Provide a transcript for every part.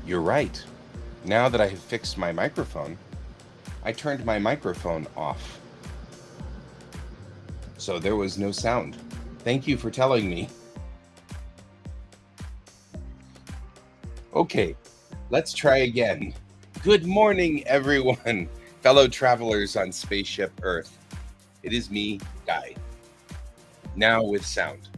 You're right. Now that I have fixed my microphone, I turned my microphone off. So there was no sound. Thank you for telling me. Okay, let's try again. Good morning, everyone, fellow travelers on Spaceship Earth. It is me, Guy. Now with sound.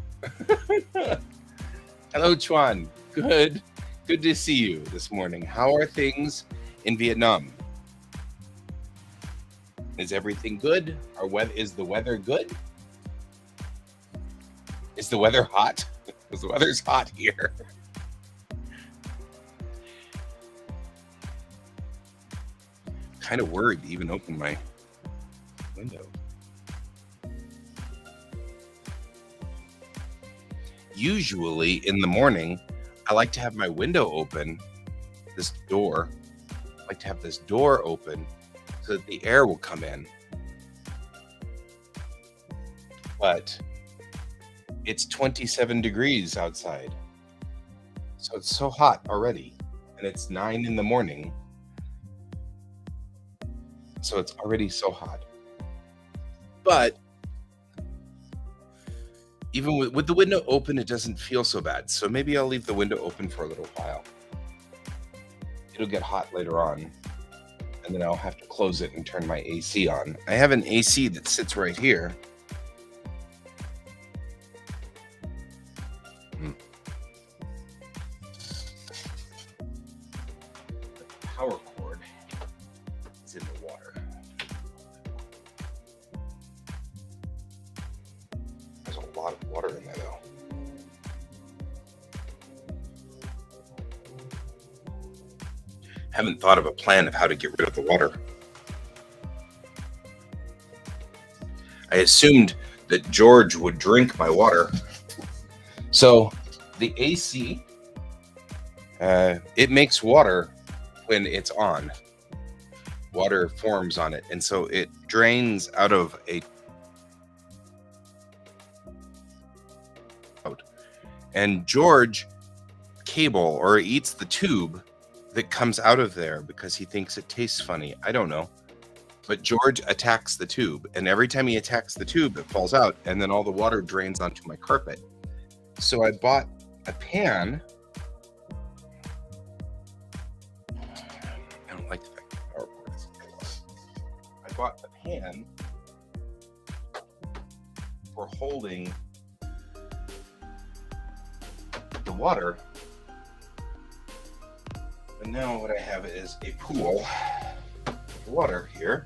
Hello, Chuan. Good to see you this morning. How are things in Vietnam? Is everything good? Is the weather good? Is the weather hot? Because the weather's hot here. Kind of worried to even open my window. Usually in the morning, I like to have my window open, this door. I like to have this door open so that the air will come in. But it's 27 degrees outside. So it's so hot already. And it's 9 in the morning. So it's already so hot. But even with the window open, it doesn't feel so bad. So maybe I'll leave the window open for a little while. It'll get hot later on. And then I'll have to close it and turn my AC on. I have an AC that sits right here. The power cord is in the water. There's a lot of water in there, though. Haven't thought of a plan of how to get rid of the water. I assumed that George would drink my water. So the AC, it makes water when it's on. Water forms on it, and so it drains out of a and George cable or eats the tube that comes out of there because he thinks it tastes funny. I don't know. But George attacks the tube, and every time he attacks the tube, it falls out, and then all the water drains onto my carpet. So I bought a pan. I don't like the fact that the power cord is I bought a pan for holding the water. But now what I have is a pool of water here,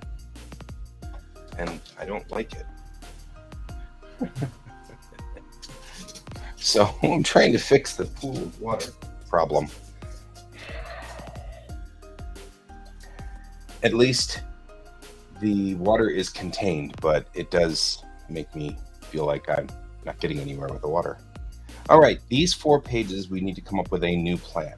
and I don't like it. So I'm trying to fix the pool of water problem. At least the water is contained, but it does make me feel like I'm not getting anywhere with the water. All right, these 4 pages, we need to come up with a new plan.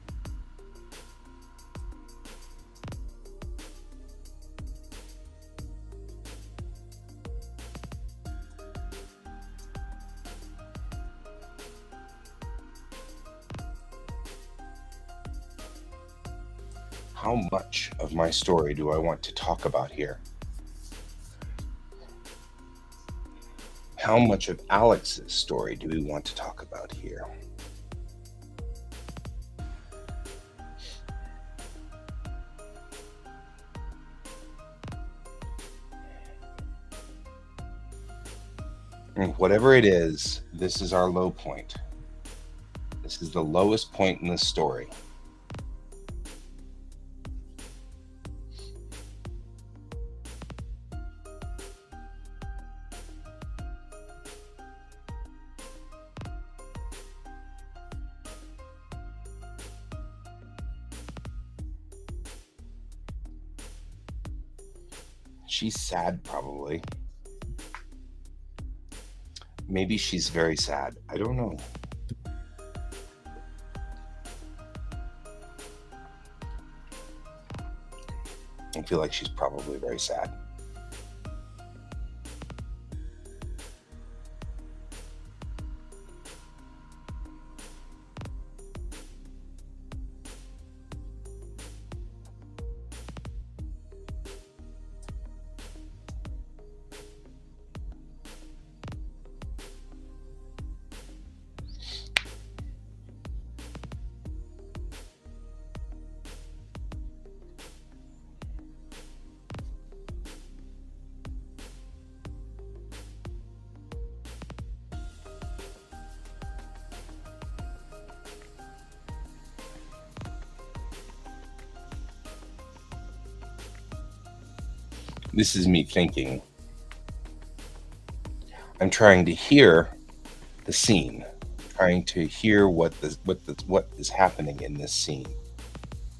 How much of my story do I want to talk about here? How much of Alex's story do we want to talk about here? And whatever it is, this is our low point. This is the lowest point in the story. She's sad, probably. Maybe she's very sad. I don't know. I feel like she's probably very sad. This is me thinking. I'm trying to hear the scene, trying to hear what is happening in this scene.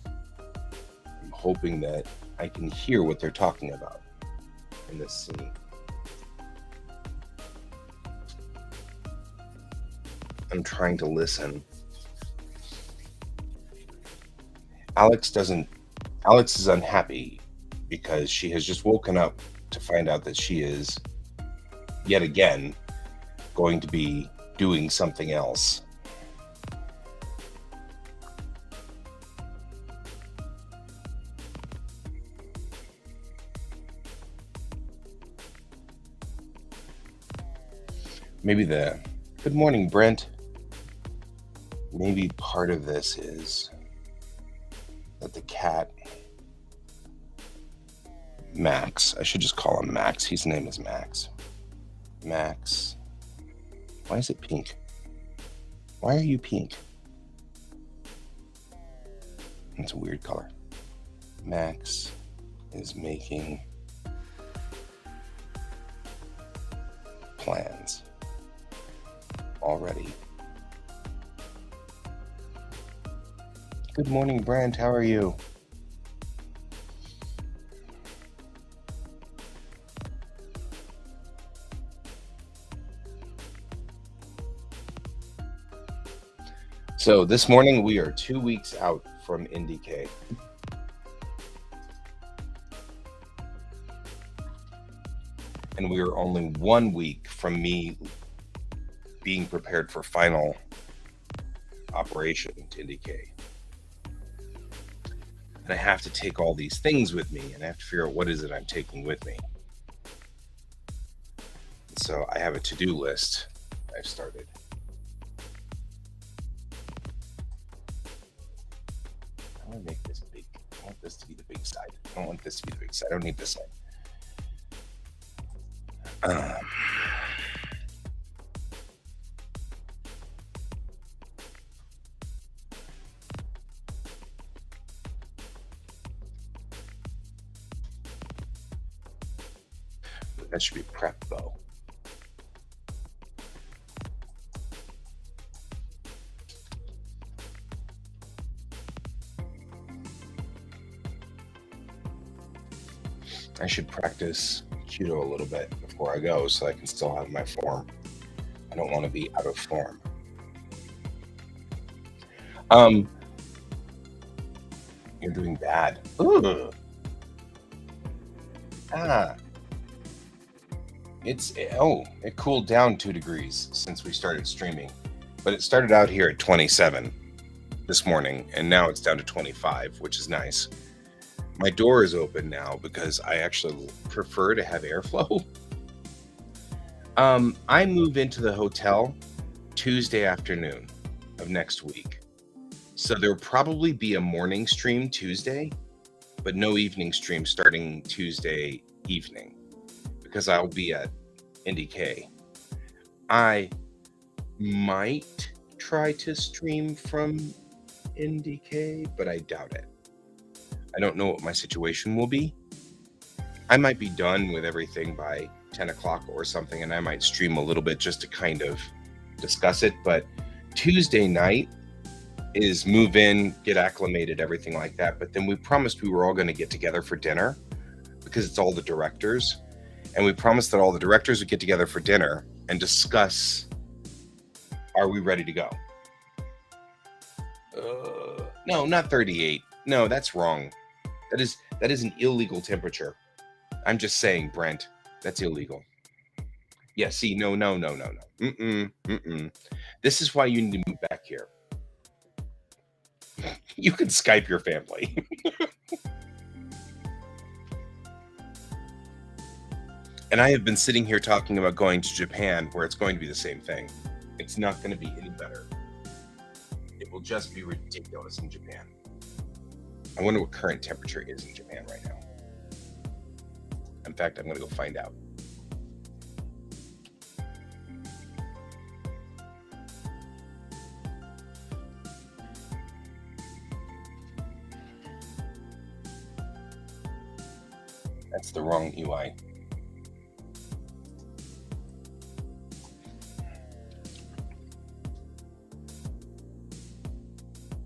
I'm hoping that I can hear what they're talking about in this scene. I'm trying to listen. Alex is unhappy because she has just woken up to find out that she is yet again going to be doing something else. Maybe good morning, Brent. Maybe part of this is that the cat, Max, I should just call him Max. His name is Max. Max. Why is it pink? Why are you pink? It's a weird color. Max is making plans already. Good morning, Brent. How are you? So this morning we are 2 weeks out from NDK. And we are only 1 week from me being prepared for final operation to NDK. And I have to take all these things with me, and I have to figure out what is it I'm taking with me. So I have a to-do list I've started. I want to make this big. I want this to be the big side. I don't want this to be the big side. I don't need this side. That should be prep though. I should practice judo a little bit before I go so I can still have my form. I don't want to be out of form. You're doing bad. Ooh. It cooled down 2 degrees since we started streaming, but it started out here at 27 this morning, and now it's down to 25, which is nice. My door is open now because I actually prefer to have airflow. I move into the hotel Tuesday afternoon of next week. So there'll probably be a morning stream Tuesday, but no evening stream starting Tuesday evening because I'll be at NDK. I might try to stream from NDK, but I doubt it. I don't know what my situation will be. I might be done with everything by 10 o'clock or something, and I might stream a little bit just to kind of discuss it. But Tuesday night is move in, get acclimated, everything like that. But then we promised we were all going to get together for dinner because it's all the directors. And we promised that all the directors would get together for dinner and discuss, are we ready to go? No, not 38. No, that's wrong. That is an illegal temperature. I'm just saying, Brent, that's illegal. Yeah, see, no. This is why you need to move back here. You can Skype your family. And I have been sitting here talking about going to Japan, where it's going to be the same thing. It's not going to be any better. It will just be ridiculous in Japan. I wonder what current temperature is in Japan right now. In fact, I'm going to go find out. That's the wrong UI.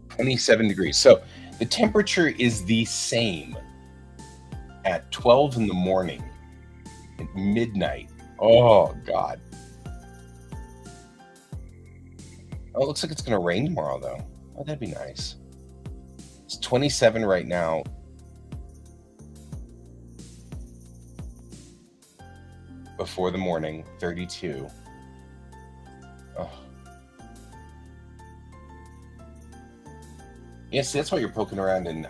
$27 degrees. So the temperature is the same at 12 in the morning, at midnight. Oh, God. Oh, it looks like it's going to rain tomorrow, though. Oh, that'd be nice. It's 27 right now. Before the morning, 32. Oh. Yes, that's why you're poking around in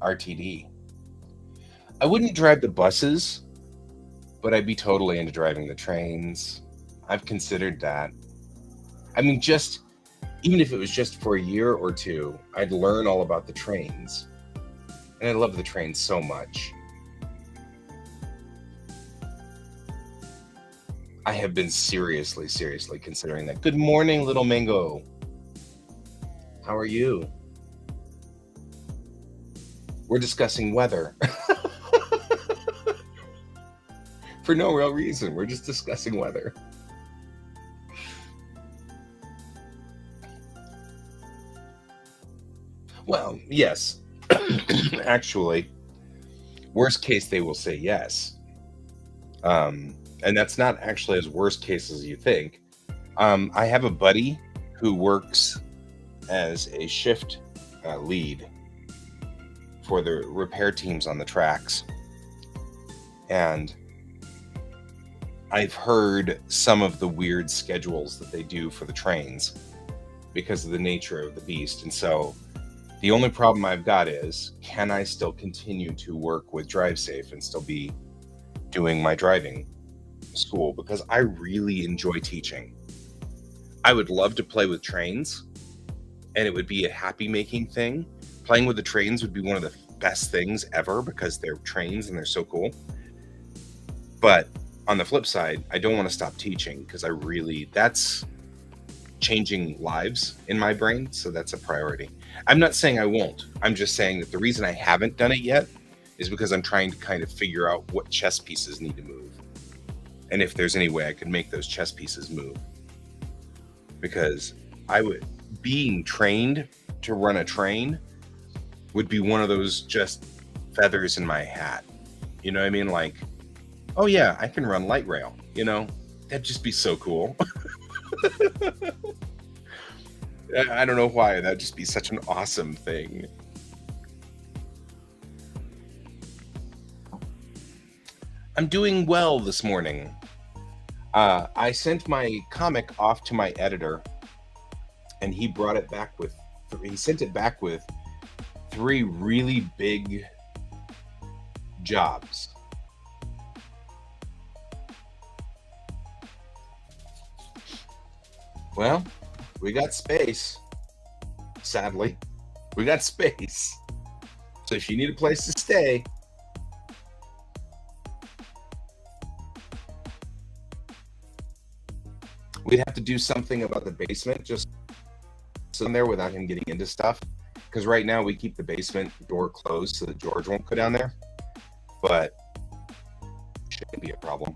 RTD. I wouldn't drive the buses, but I'd be totally into driving the trains. I've considered that. I mean, even if it was just for a year or two, I'd learn all about the trains. And I love the trains so much. I have been seriously considering that. Good morning, little Mango. How are you? We're discussing weather. For no real reason. We're just discussing weather. Well, yes. Actually, worst case, they will say yes. And that's not actually as worst case as you think. I have a buddy who works as a shift lead for the repair teams on the tracks. And I've heard some of the weird schedules that they do for the trains because of the nature of the beast. And so the only problem I've got is, can I still continue to work with DriveSafe and still be doing my driving school? Because I really enjoy teaching. I would love to play with trains, and it would be a happy making thing. Playing with the trains would be one of the best things ever because they're trains and they're so cool. But on the flip side, I don't want to stop teaching because that's changing lives in my brain. So that's a priority. I'm not saying I won't. I'm just saying that the reason I haven't done it yet is because I'm trying to kind of figure out what chess pieces need to move. And if there's any way I could make those chess pieces move. Because being trained to run a train would be one of those just feathers in my hat. You know what I mean? Like, oh yeah, I can run light rail, that'd just be so cool. I don't know why, that'd just be such an awesome thing. I'm doing well this morning. I sent my comic off to my editor, and he sent it back with 3 really big jobs. Well, we got space. Sadly, we got space. So if you need a place to stay, we'd have to do something about the basement, just in there without him getting into stuff. Because right now we keep the basement door closed so that George won't go down there. But it shouldn't be a problem.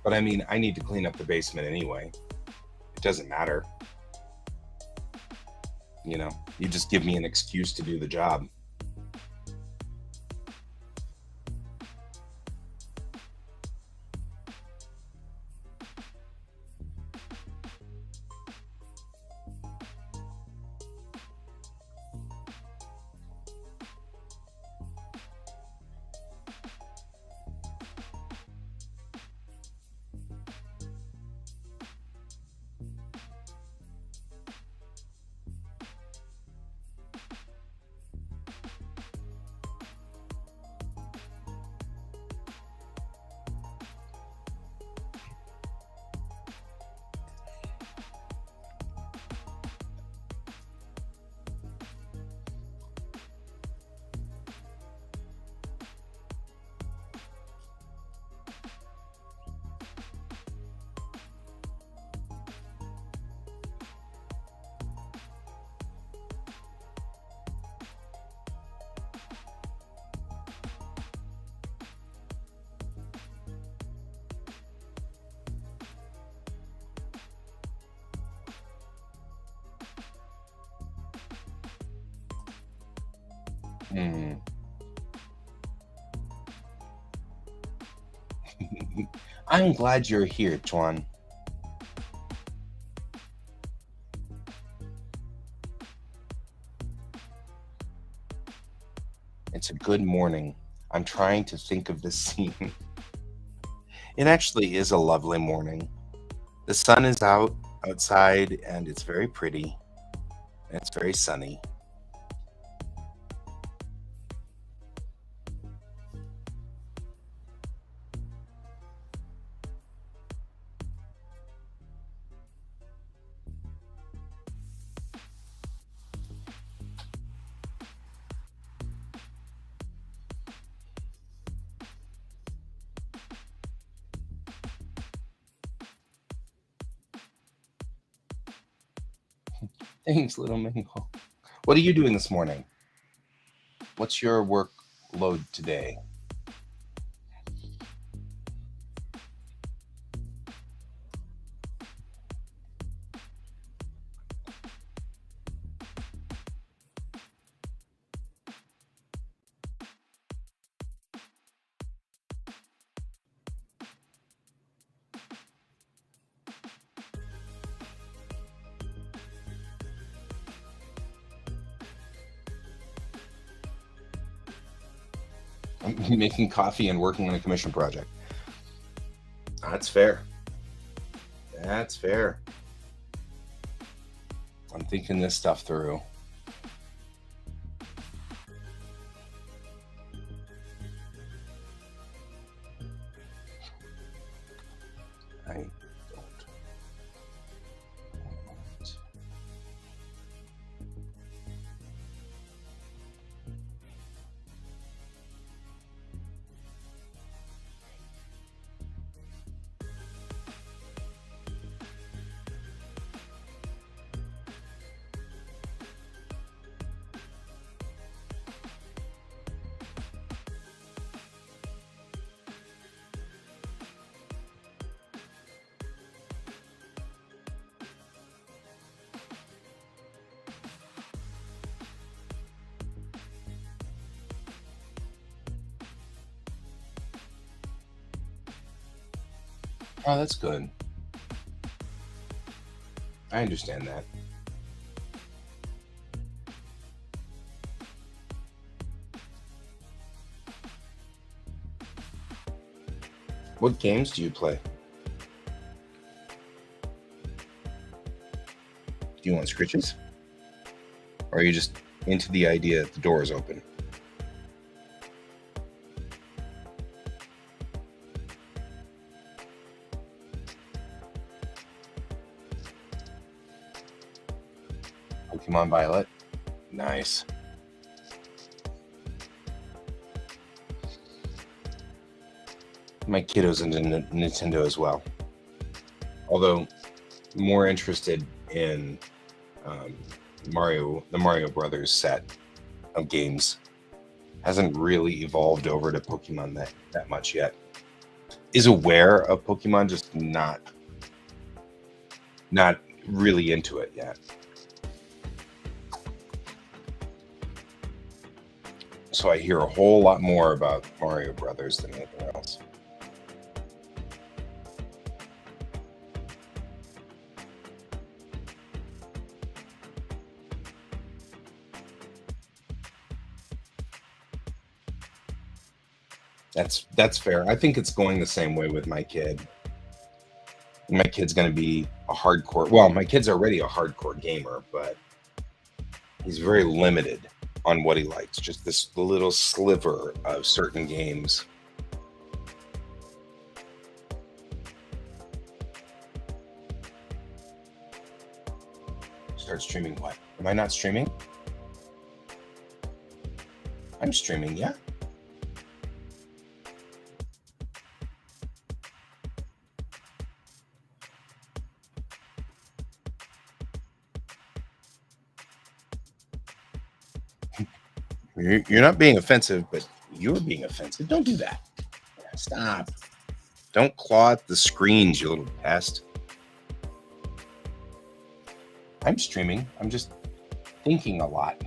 But I mean, I need to clean up the basement anyway. It doesn't matter. You just give me an excuse to do the job. Hmm. I'm glad you're here, Chuan. It's a good morning. I'm trying to think of this scene. It actually is a lovely morning. The sun is outside and it's very pretty and it's very sunny. Thanks, little Mingo. What are you doing this morning? What's your workload today? I'm making coffee and working on a commission project. That's fair. That's fair. I'm thinking this stuff through. I don't. Oh, that's good. I understand that. What games do you play? Do you want scritches? Or are you just into the idea that the door is open? Pokemon Violet? Nice. My kiddo's into Nintendo as well. Although more interested in the Mario Brothers set of games. Hasn't really evolved over to Pokemon that much yet. Is aware of Pokemon, just not really into it yet. So I hear a whole lot more about Mario Brothers than anything else. That's fair. I think it's going the same way with my kid. My kid's going to be a hardcore. Well, my kid's already a hardcore gamer, but he's very limited on what he likes. Just this little sliver of certain games. Start streaming what? Am I not streaming? I'm streaming, yeah. You're not being offensive, but you're being offensive. Don't do that. Stop. Don't claw at the screens, you little pest. I'm streaming. I'm just thinking a lot.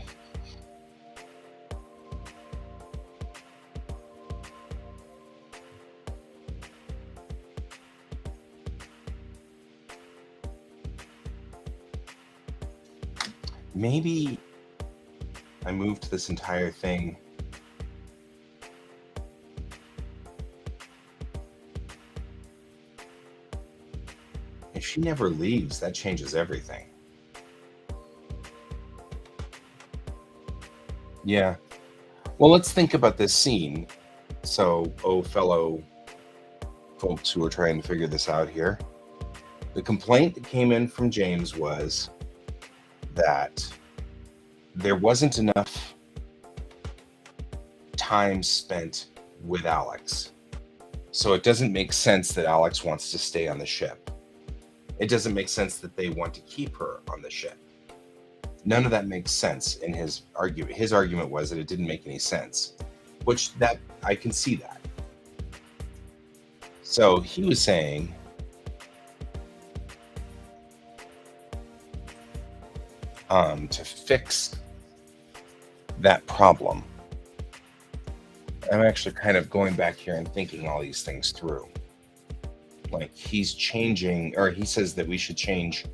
maybe I moved this entire thing. If she never leaves, that changes everything. Yeah. Well, let's think about this scene. So, fellow folks who are trying to figure this out here, the complaint that came in from James was that there wasn't enough time spent with Alex. So it doesn't make sense that Alex wants to stay on the ship. It doesn't make sense that they want to keep her on the ship. None of that makes sense in his argument. His argument was that it didn't make any sense, which that I can see that. So he was saying, to fix that problem, I'm actually kind of going back here and thinking all these things through. Like he's changing, or he says that we should change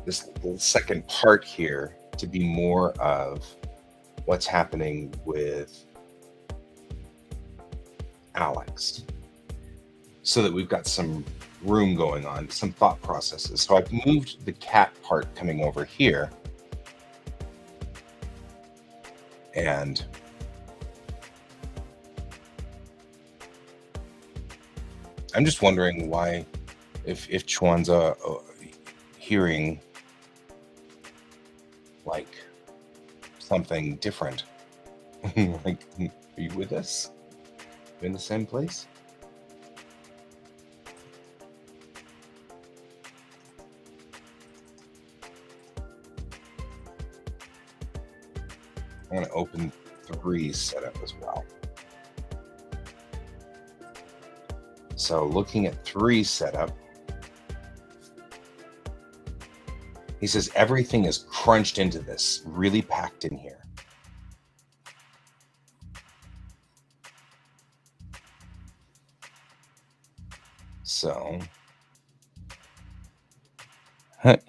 this little second part here to be more of what's happening with Alex, so that we've got some room going on, some thought processes. So I've moved the cat part coming over here, and I'm just wondering why, if Chuan's hearing like something different. Like, are you with us? You in the same place? I'm going to open 3 setup as well. So looking at 3 setup, he says everything is crunched into this, really packed in here. So,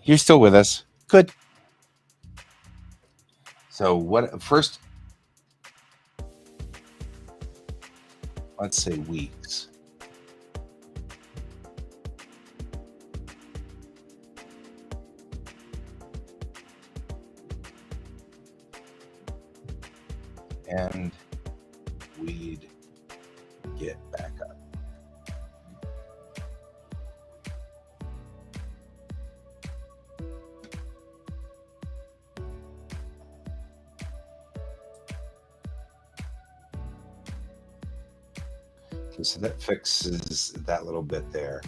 you're still with us. Good. So what first, let's say weeks. And we'd get back up. Okay, so that fixes that little bit there.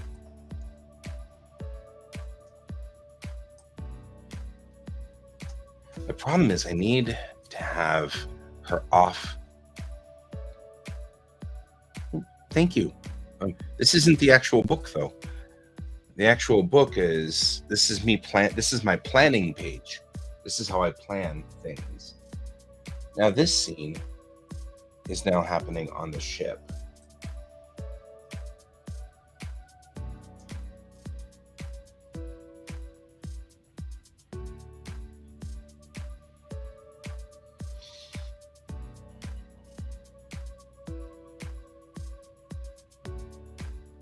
The problem is I need to have her off. Thank you. This isn't the actual book though. The actual book is, this is my planning page. This is how I plan things. Now this scene is now happening on the ship.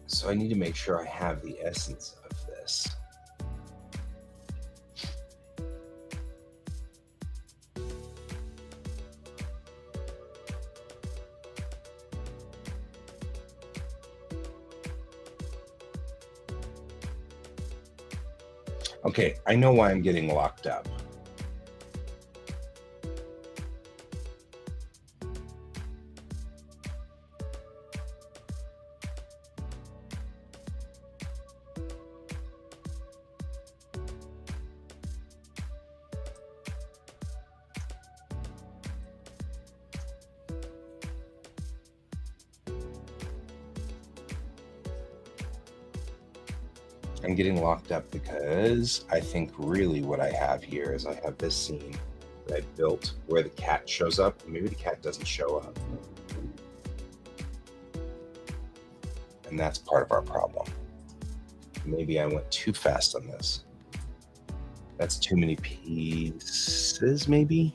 So I need to make sure I have the essence of this. Okay, I know why I'm getting locked up. I'm getting locked up because I think really what I have here is I have this scene that I built where the cat shows up. Maybe the cat doesn't show up. And that's part of our problem. Maybe I went too fast on this. That's too many pieces, maybe?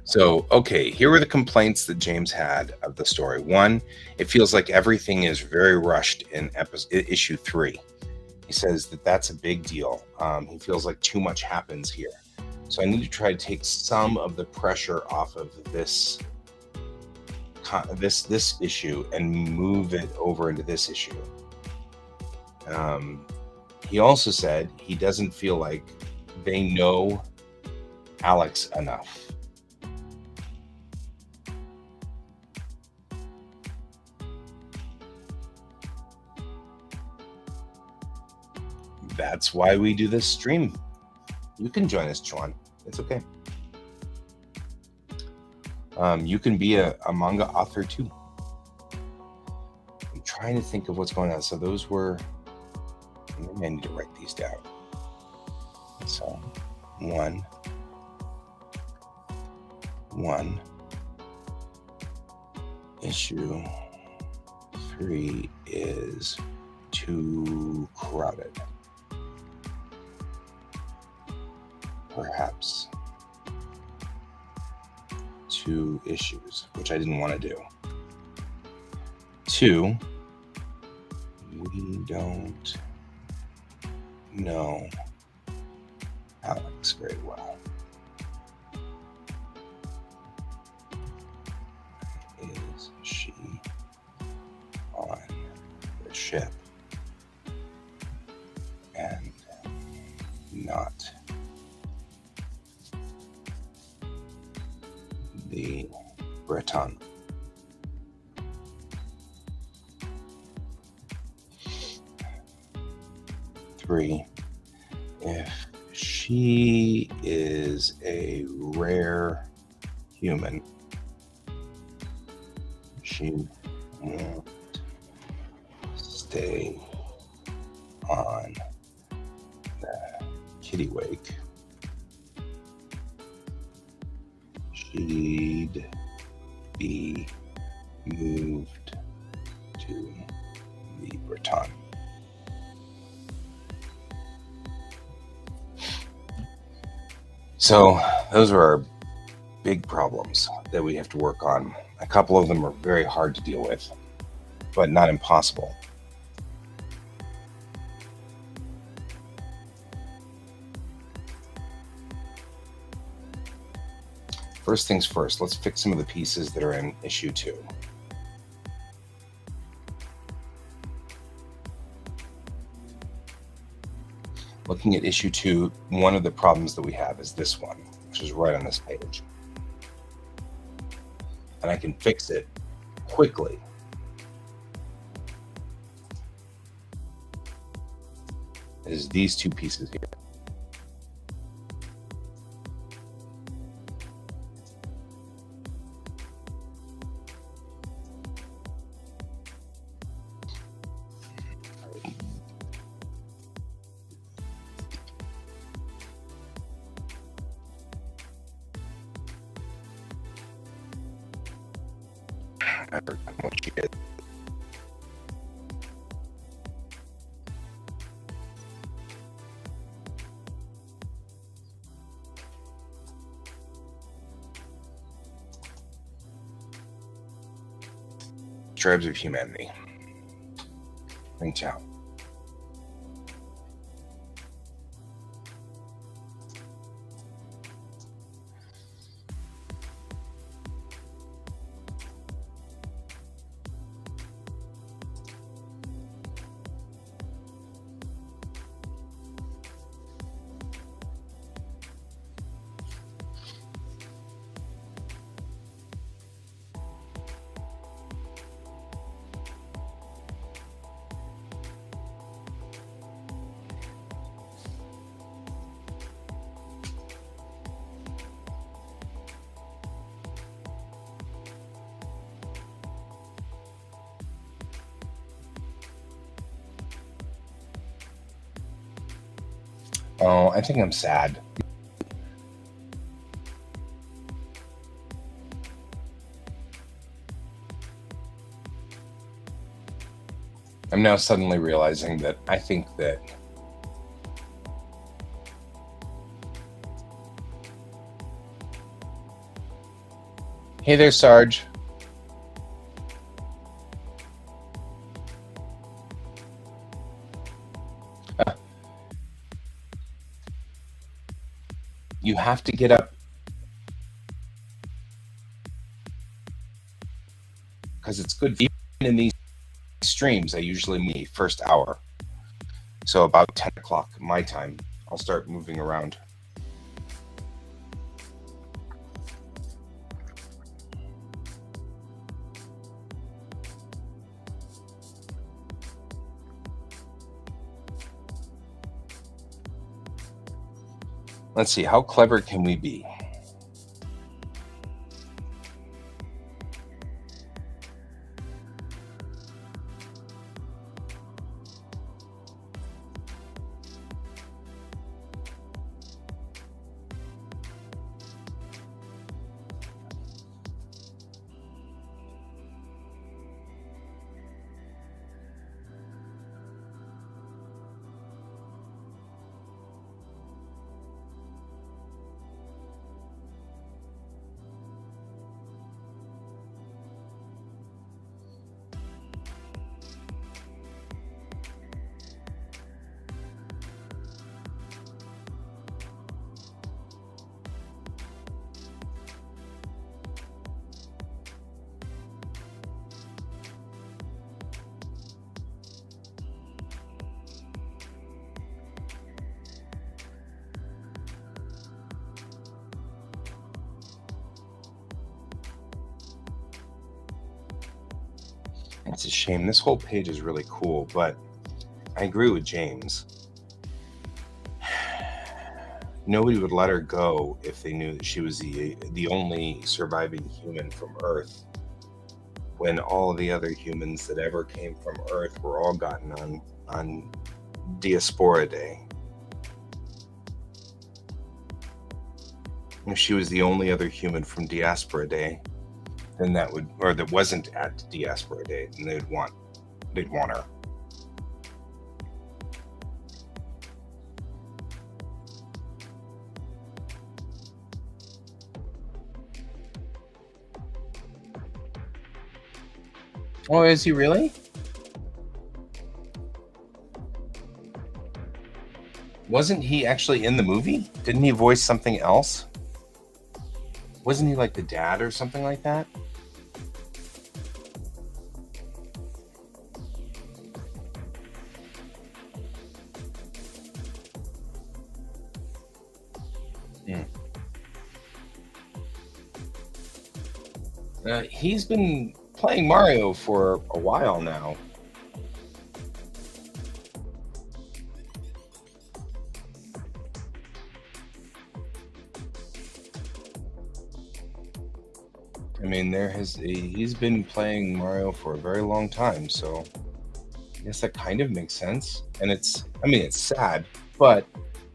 So, okay, here were the complaints that James had of the story. One, it feels like everything is very rushed in issue 3. He says that that's a big deal. He feels like too much happens here. So I need to try to take some of the pressure off of this issue and move it over into this issue. He also said he doesn't feel like they know Alex enough. That's why we do this stream. You can join us, Chuan. It's okay. You can be a manga author too. I'm trying to think of what's going on. So those were, maybe I need to write these down. So 1, issue 3 is too crowded. Perhaps 2 issues, which I didn't want to do. 2, we don't know Alex very well. Is she on the ship and not the Breton? Three, if she is a rare human, she won't stay on the Kittiwake. She'd be moved to the Breton. So those are our big problems that we have to work on. A couple of them are very hard to deal with, but not impossible. First things first, let's fix some of the pieces that are in issue 2. Looking at issue 2, one of the problems that we have is this one, which is right on this page. And I can fix it quickly. It is these 2 pieces here. I forgot what she did. Tribes of Humanity. Reach out. Oh, I think I'm sad. I'm now suddenly realizing that I think that hey there, Sarge. You have to get up because it's good. Even in these streams, I usually meet first hour. So about 10 o'clock my time, I'll start moving around. Let's see, how clever can we be? It's a shame. This whole page is really cool, but I agree with James. Nobody would let her go if they knew that she was the only surviving human from Earth, when all of the other humans that ever came from Earth were all gotten on Diaspora Day. If she was the only other human from Diaspora Day, then that would, or that wasn't at Diaspora Day, then they'd want her. Oh, is he really? Wasn't he actually in the movie? Didn't he voice something else? Wasn't he like the dad or something like that? He's been playing Mario for a while now. I mean, he's been playing Mario for a very long time, so I guess that kind of makes sense. And it's sad, but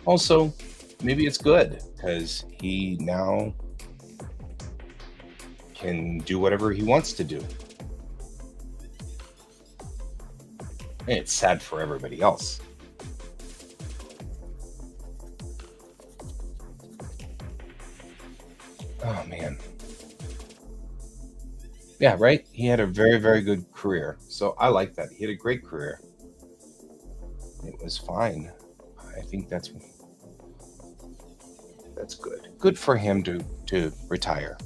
also maybe it's good because he now can do whatever he wants to do. And it's sad for everybody else. Oh man. Yeah, right? He had a very, very good career. So I like that. He had a great career. It was fine. I think that's good. Good for him to retire.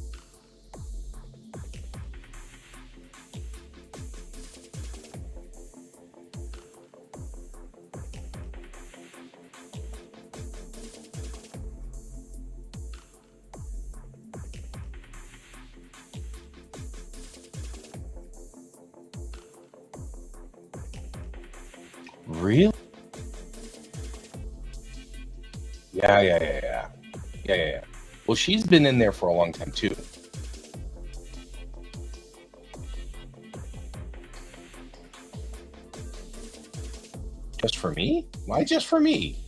Really? Yeah. Well, she's been in there for a long time too. Just for me? Why just for me?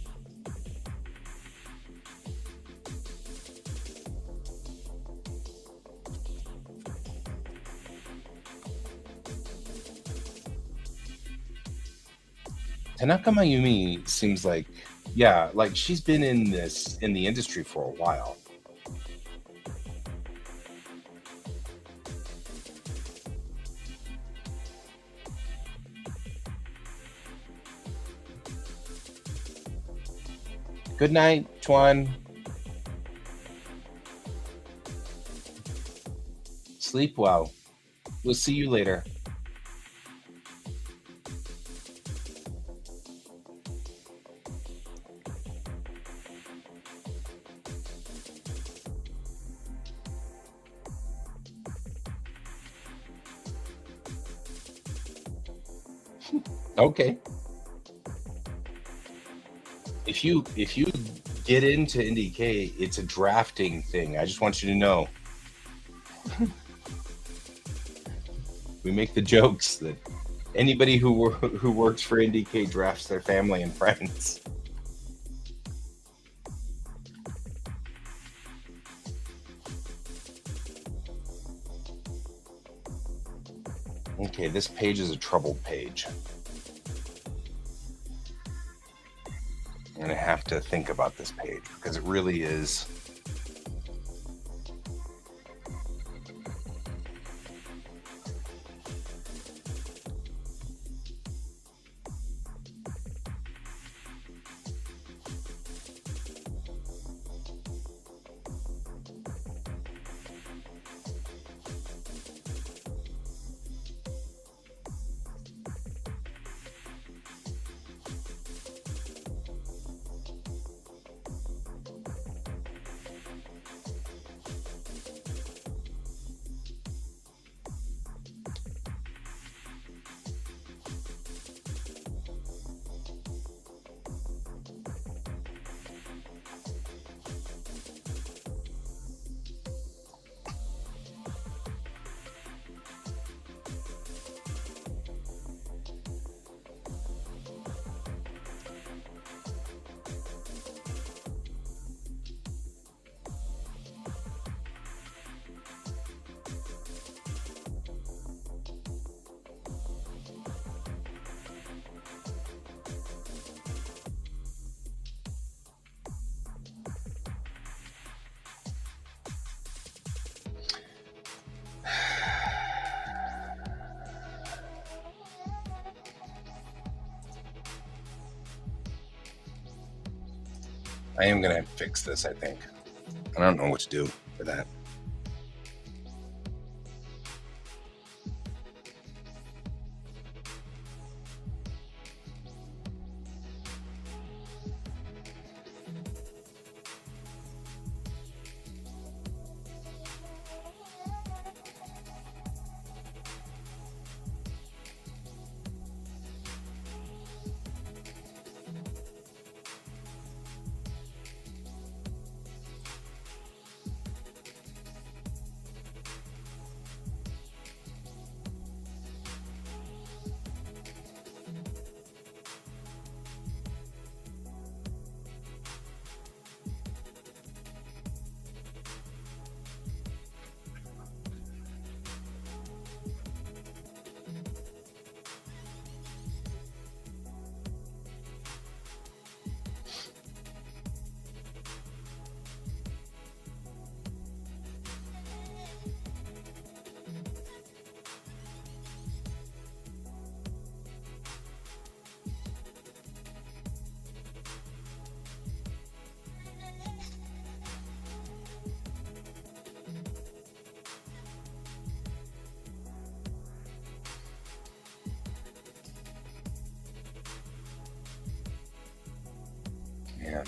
Tanaka Mayumi seems like, yeah, like she's been in the industry for a while. Good night, Chuan. Sleep well. We'll see you later. Okay. If you get into IndieK, it's a drafting thing. I just want you to know. We make the jokes that anybody who works for IndieK drafts their family and friends. Okay, this page is a troubled page. I'm going to have to think about this page because it really is. I am going to fix this, I think. I don't know what to do for that. Yeah.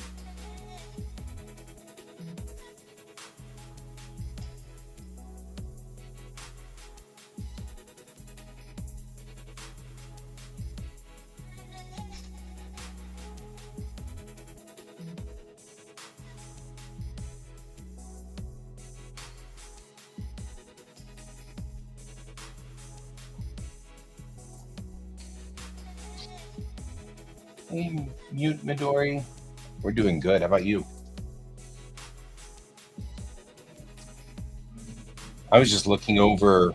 Hey, Mute Midori. We're doing good. How about you? I was just looking over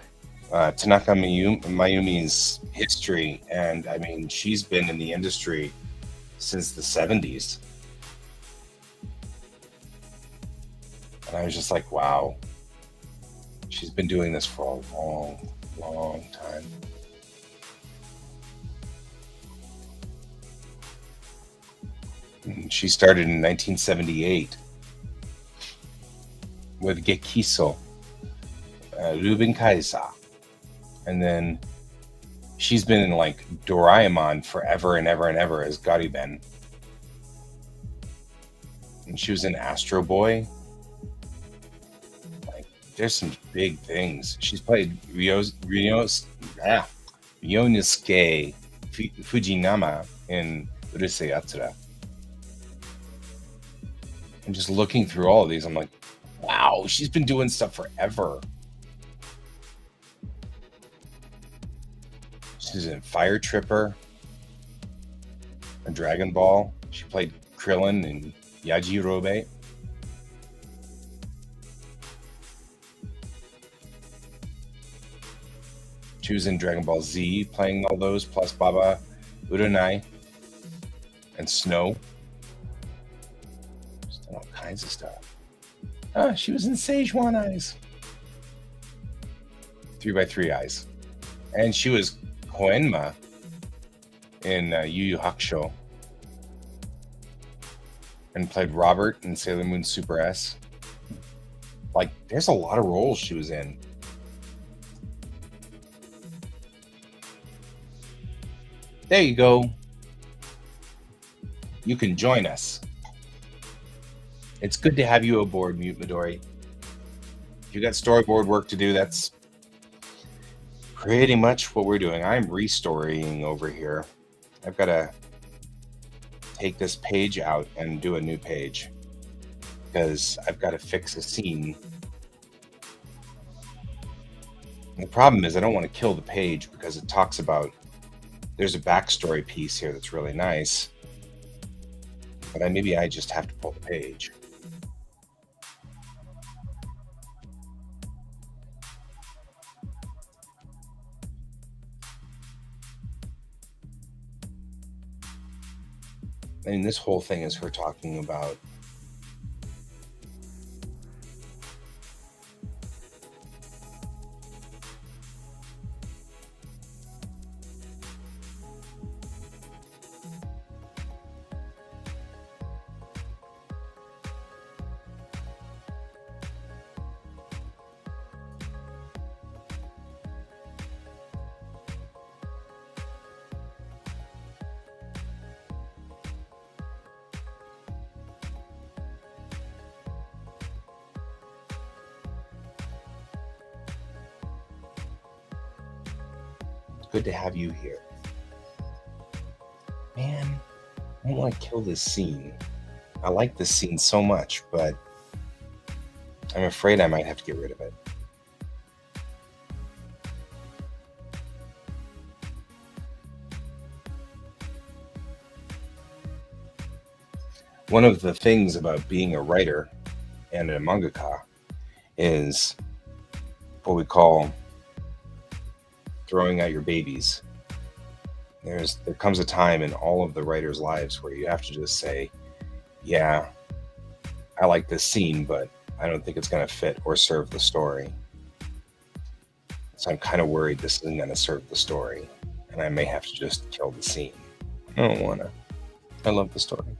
Tanaka Mayumi's history, and I mean, she's been in the industry since the 70s. And I was just like, wow, she's been doing this for a long, long time. And she started in 1978 with Gekiso, Ruben Kaisa. And then she's been in like Doraemon forever and ever and ever as Gariben. And she was in Astro Boy. Like, there's some big things. She's played Ryonosuke Fujinama in Urusei Yatsura. And just looking through all of these, I'm like, wow, she's been doing stuff forever. She's in Fire Tripper, a Dragon Ball. She played Krillin in Yajirobe. She was in Dragon Ball Z, playing all those, plus Baba Uranai and Snow. She's done all kinds of stuff. She was in Szechuan Eyes. 3x3 Eyes. And she was Koenma in Yu Yu Hakusho. And played Robert in Sailor Moon Super S. Like, there's a lot of roles she was in. There you go. You can join us. It's good to have you aboard, Mute Midori. If you got storyboard work to do, that's pretty much what we're doing. I'm restorying over here. I've got to take this page out and do a new page because I've got to fix a scene. And the problem is I don't want to kill the page because it talks about, there's a backstory piece here that's really nice, but maybe I just have to pull the page. I mean, this whole thing is her talking about good to have you here. Man, I don't want to kill this scene. I like this scene so much, but I'm afraid I might have to get rid of it. One of the things about being a writer and a mangaka is what we call throwing out your babies. There comes a time in all of the writers' lives where you have to just say, yeah, I like this scene, but I don't think it's going to fit or serve the story. So I'm kind of worried this isn't going to serve the story, and I may have to just kill the scene. I don't want to. I love the story.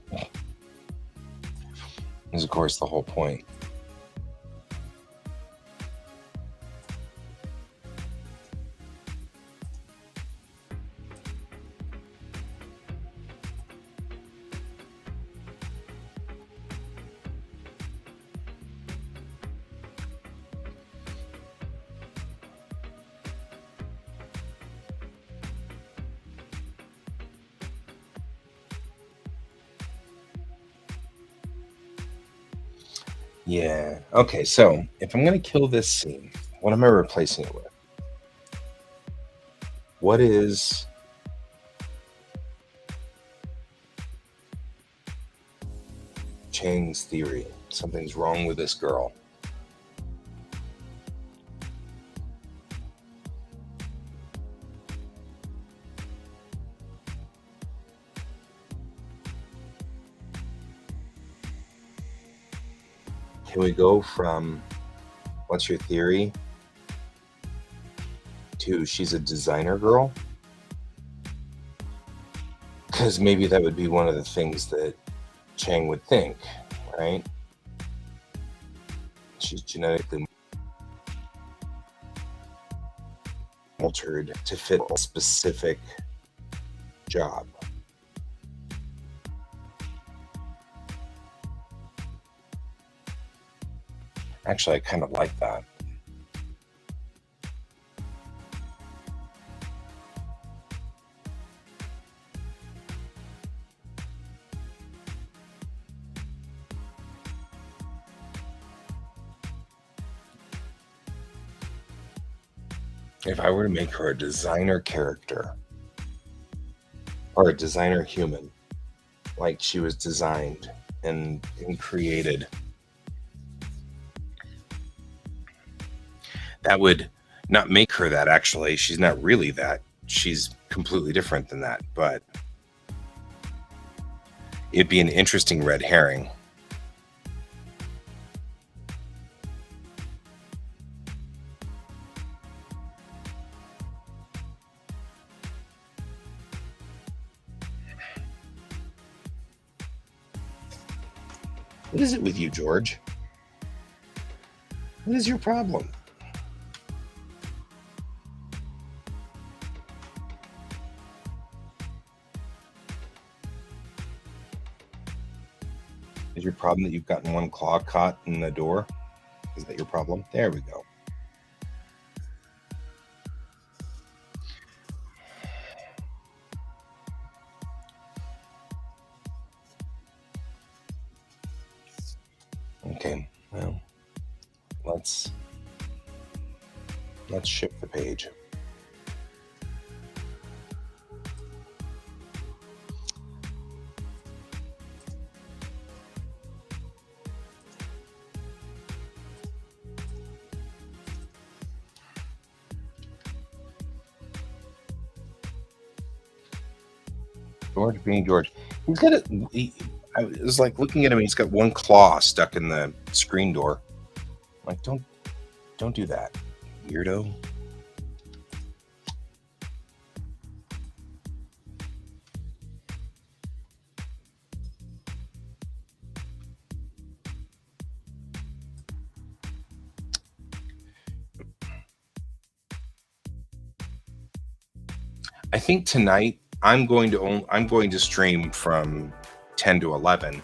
Is of course the whole point. Yeah. Okay, so if I'm going to kill this scene, what am I replacing it with? What is Chang's theory? Something's wrong with this girl. Can we go from what's your theory to she's a designer girl? Because maybe that would be one of the things that Chang would think, right? She's genetically altered to fit a specific job. Actually, I kind of like that. If I were to make her a designer character or a designer human, like she was designed and created, that would not make her that. Actually, she's not really that. She's completely different than that, but it'd be an interesting red herring. What is it with you, George? What is your problem? Is your problem that you've gotten one claw caught in the door? Is that your problem? There we go. Okay, well, let's shift the page. George being George. He's got I was like looking at him, he's got one claw stuck in the screen door. Like, don't do that, weirdo. I think tonight I'm going to stream from 10 to 11,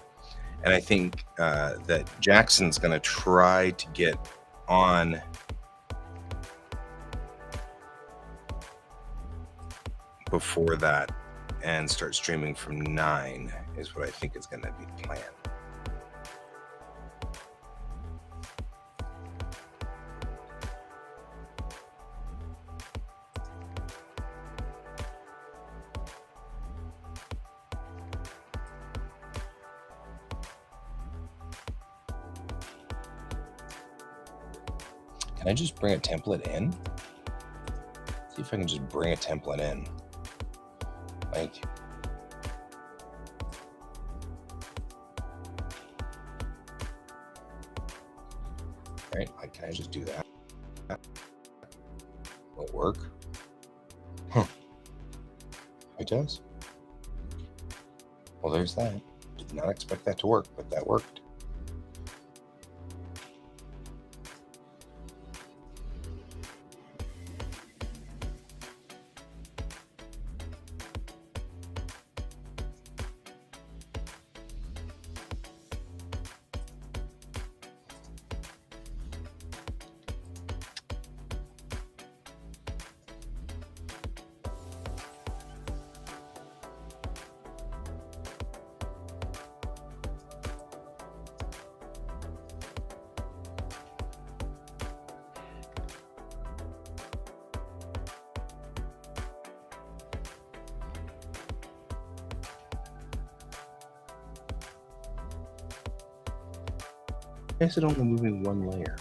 and I think that Jackson's going to try to get on before that and start streaming from 9 is what I think is going to be the plan. Can I just bring a template in? See if I can just bring a template in. Like, right? Like, can I just do that? Will it work? Huh. It does. Well, there's that. Did not expect that to work, but that worked. Why is it only moving one layer?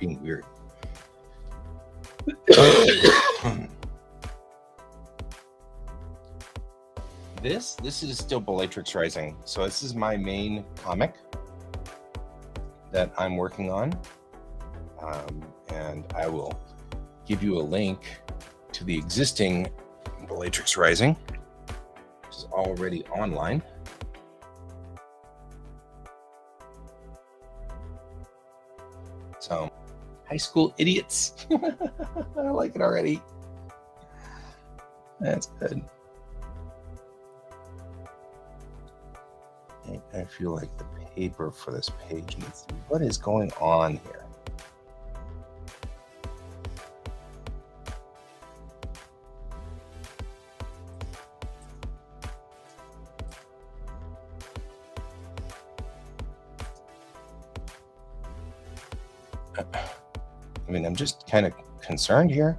being weird. This is still Bellatrix Rising. So this is my main comic that I'm working on. And I will give you a link to the existing Bellatrix Rising, which is already online. So, high school idiots. I like it already. That's good. I feel like the paper for this page needs to be. What is going on here? I mean, I'm just kind of concerned here.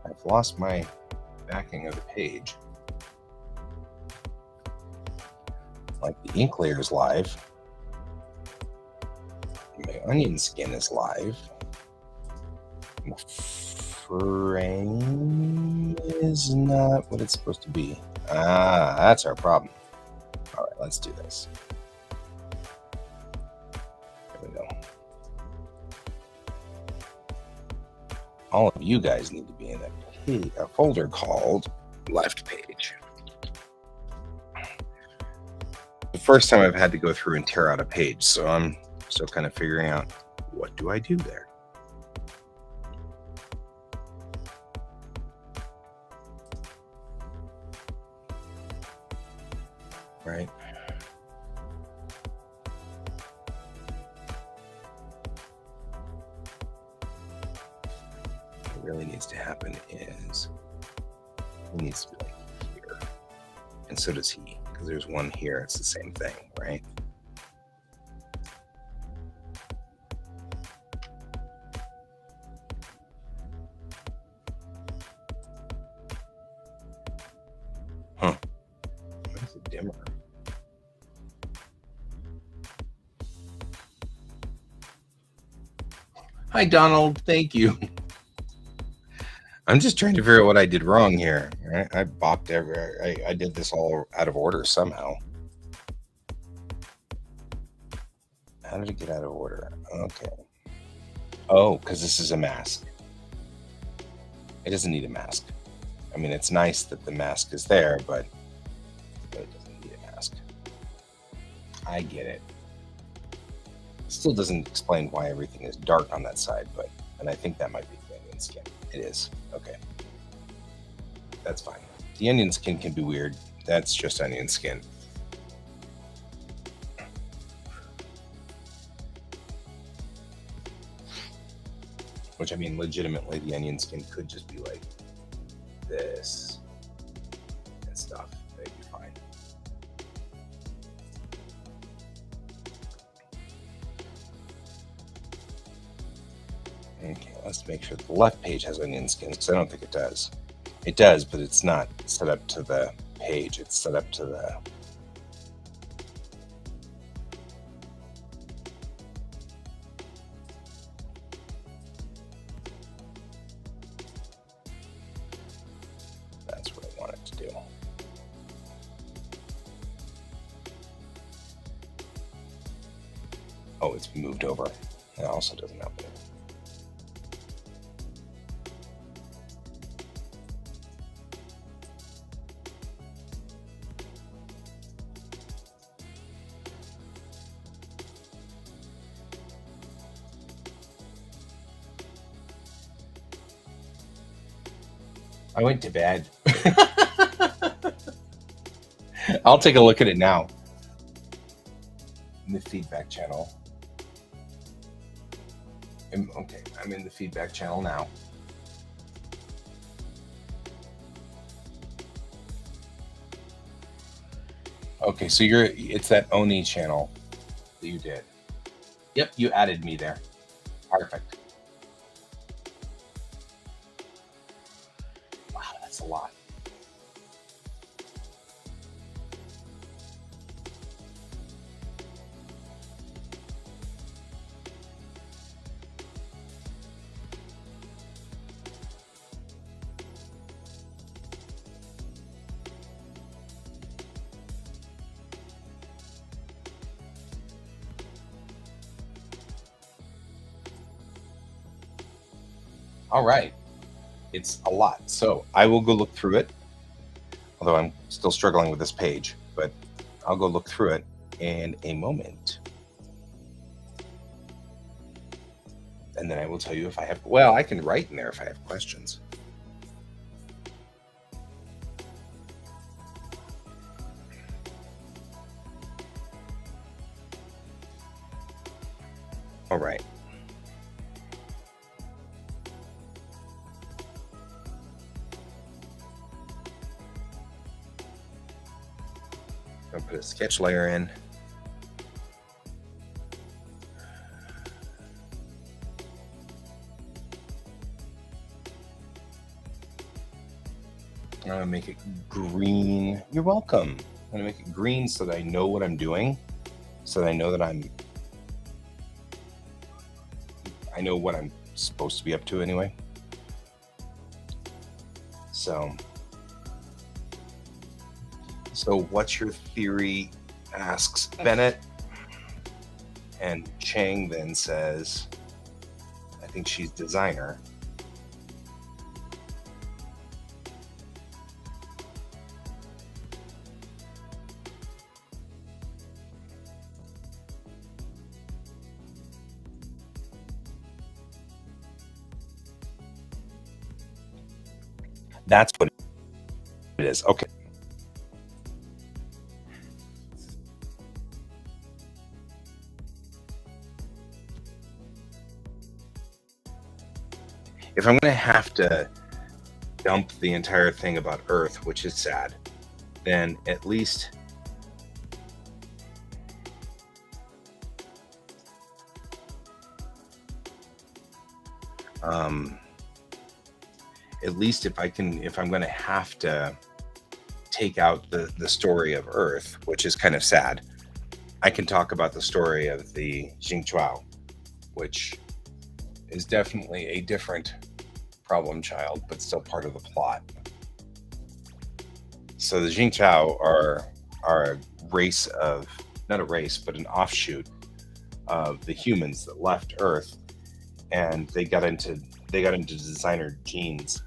I've lost my backing of the page. Like the ink layer is live. My onion skin is live. The frame is not what it's supposed to be. Ah, that's our problem. All right, let's do this. There we go. All of you guys need to be in a folder called left page. The first time I've had to go through and tear out a page, so I'm still kind of figuring out what do I do there. Right. What really needs to happen is he needs to be like here, and so does he, because there's one here. It's the same thing, right? Huh. That's a dimmer. Hi, Donald. Thank you. I'm just trying to figure out what I did wrong here. Right? I bopped I did this all out of order somehow. How did it get out of order? Okay. Oh, because this is a mask. It doesn't need a mask. I mean, it's nice that the mask is there, but it doesn't need a mask. I get it. Still doesn't explain why everything is dark on that side, and I think that might be the onion skin. It is. Okay. That's fine. The onion skin can be weird. That's just onion skin. Which, I mean, legitimately, the onion skin could just be like this and stuff. That'd be fine. Okay, let's make sure the left page has onion skin, because I don't think it does. It does, but it's not set up to the page. It's set up to the... That's what I want it to do. Oh, it's moved over. It also doesn't help it. I went to bed. I'll take a look at it now. In the feedback channel. Okay, I'm in the feedback channel now. Okay, so it's that Oni channel that you did. Yep, you added me there. Perfect. Wow, that's a lot. All right. It's a lot. So I will go look through it, although I'm still struggling with this page, but I'll go look through it in a moment. And then I will tell you if I have, well, I can write in there if I have questions. All right. I'll put a sketch layer in. I'm gonna make it green. You're welcome. I'm gonna make it green so that I know what I'm doing, so that I know that I know what I'm supposed to be up to anyway. So what's your theory? Asks Bennett. And Chang then says, I think she's designer. That's what it is. Okay. If I'm going to have to dump the entire thing about Earth, which is sad, then at least if I'm going to have to take out the story of Earth, which is kind of sad, I can talk about the story of the Jingchuao, which is definitely a different problem child, but still part of the plot. So the Jingchuao are a race of, not a race, but an offshoot of the humans that left Earth, and they got into designer genes.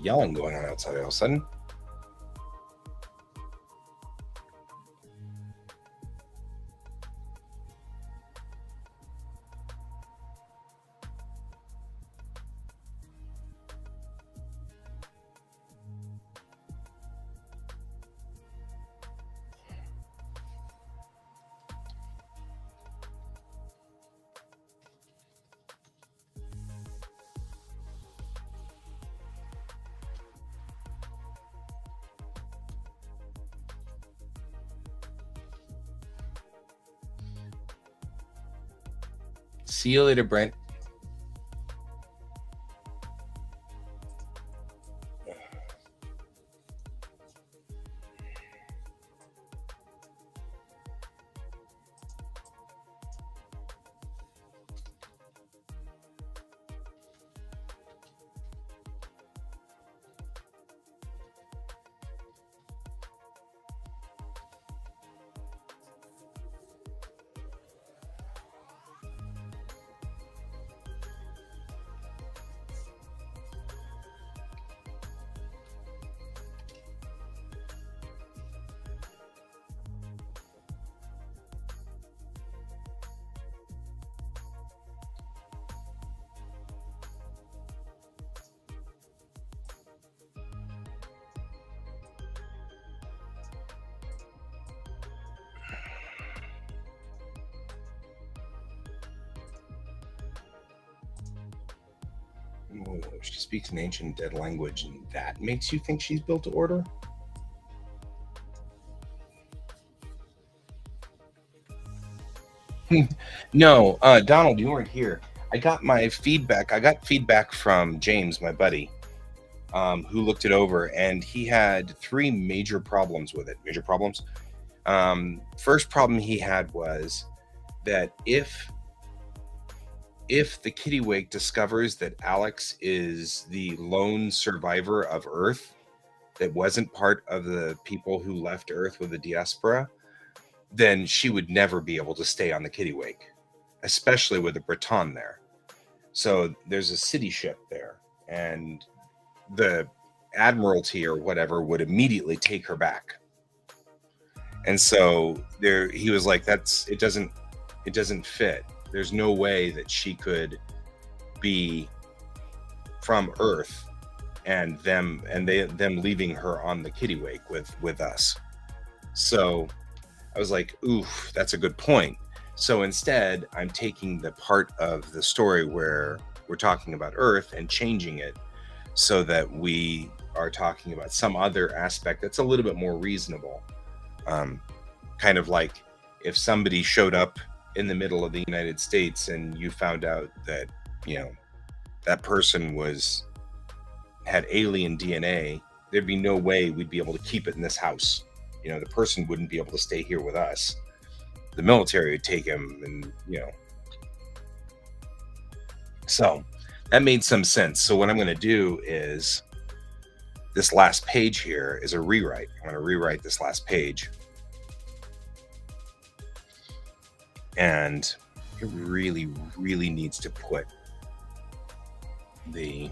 Yelling going on outside all of a sudden. See you later, Brent. Oh, she speaks an ancient dead language, and that makes you think she's built to order? No, Donald, you weren't here. I got my feedback. I got feedback from James, my buddy, who looked it over, and he had three major problems with it. Major problems. First problem he had was that if the Kittiwake discovers that Alex is the lone survivor of Earth that wasn't part of the people who left Earth with the diaspora, then she would never be able to stay on the Kittiwake, especially with the Breton there. So there's a city ship there, and the Admiralty or whatever would immediately take her back. And so there, he was like, it doesn't fit. There's no way that she could be from Earth and them leaving her on the Kittiwake with us. So I was like, oof, that's a good point. So instead, I'm taking the part of the story where we're talking about Earth and changing it so that we are talking about some other aspect that's a little bit more reasonable. Kind of like if somebody showed up in the middle of the United States and you found out that, that person had alien DNA, there'd be no way we'd be able to keep it in this house. The person wouldn't be able to stay here with us. The military would take him, and so that made some sense. So what I'm going to do is this last page here is a rewrite. I'm going to rewrite this last page, and it really, really needs to put the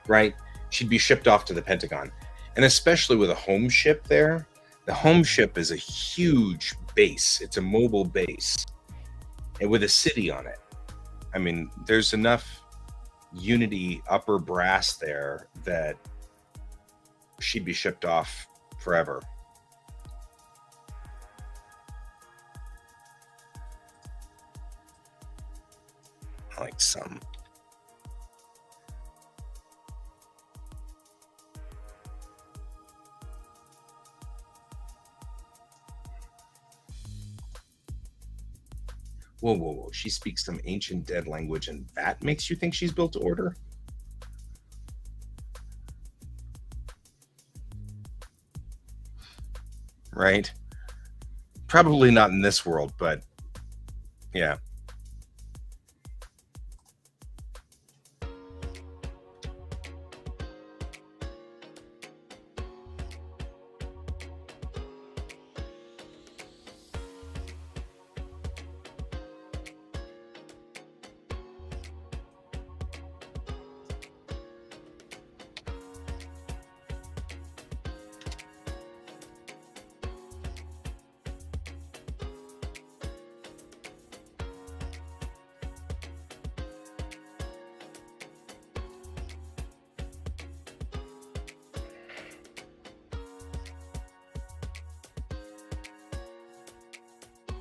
right. She'd be shipped off to the Pentagon, and especially with a home ship there. The home ship is a huge base. It's a mobile base, and with a city on it. I mean, there's enough Unity upper brass there that she'd be shipped off forever. Like some. Whoa. She speaks some ancient dead language, and that makes you think she's built to order? Right? Probably not in this world, but yeah.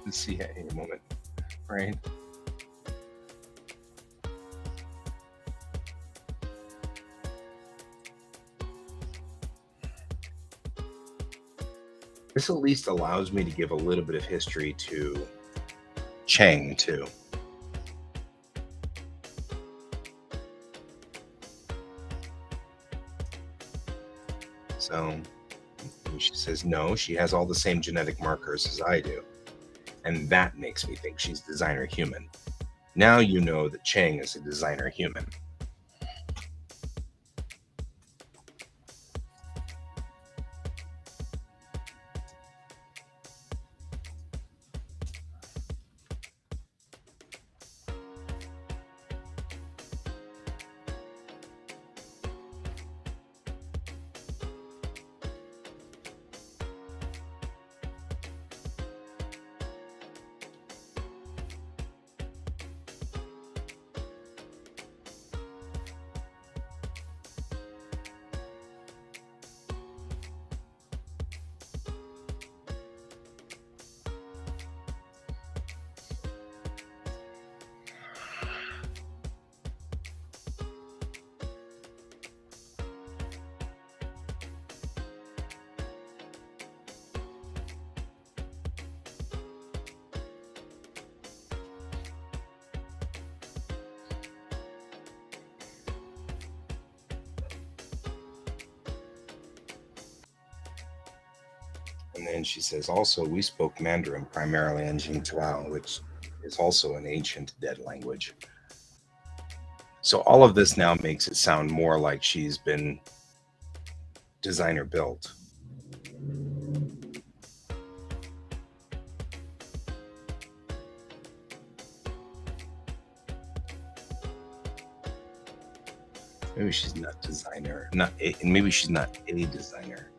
The CIA moment, right? This at least allows me to give a little bit of history to Chang too. So she says no, she has all the same genetic markers as I do. And that makes me think she's designer human. Now you know that Chang is a designer human. And then she says, also, we spoke Mandarin primarily in Jingzhou, which is also an ancient dead language. So all of this now makes it sound more like she's been designer built. Maybe she's not designer, maybe she's not a designer.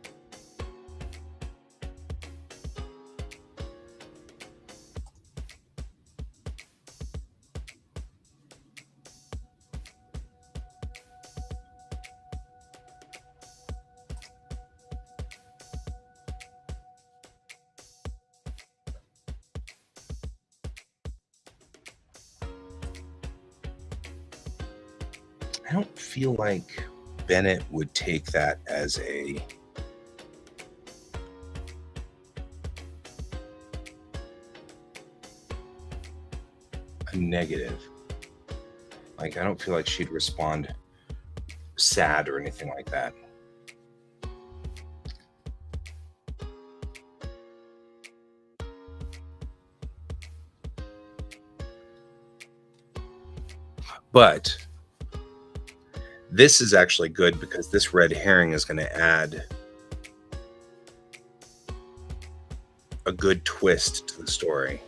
I don't feel like Bennett would take that as a negative. Like, I don't feel like she'd respond sad or anything like that. But this is actually good because this red herring is going to add a good twist to the story.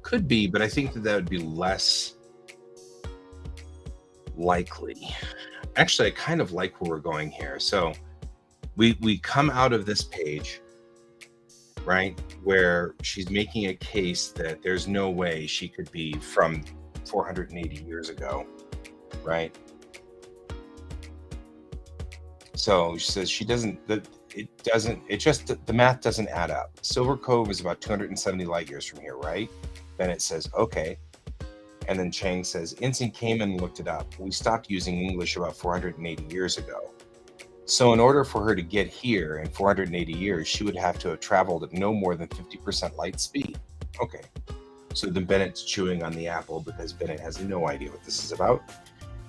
Could be, but I think that would be less likely. Actually, I kind of like where we're going here. So we come out of this page, right, where she's making a case that there's no way she could be from 480 years ago, right? So she says the math doesn't add up. Silver Cove is about 270 light years from here, right? Bennett says, okay. And then Chang says, Instinct came and looked it up. We stopped using English about 480 years ago. So in order for her to get here in 480 years, she would have to have traveled at no more than 50% light speed. Okay. So then Bennett's chewing on the apple because Bennett has no idea what this is about.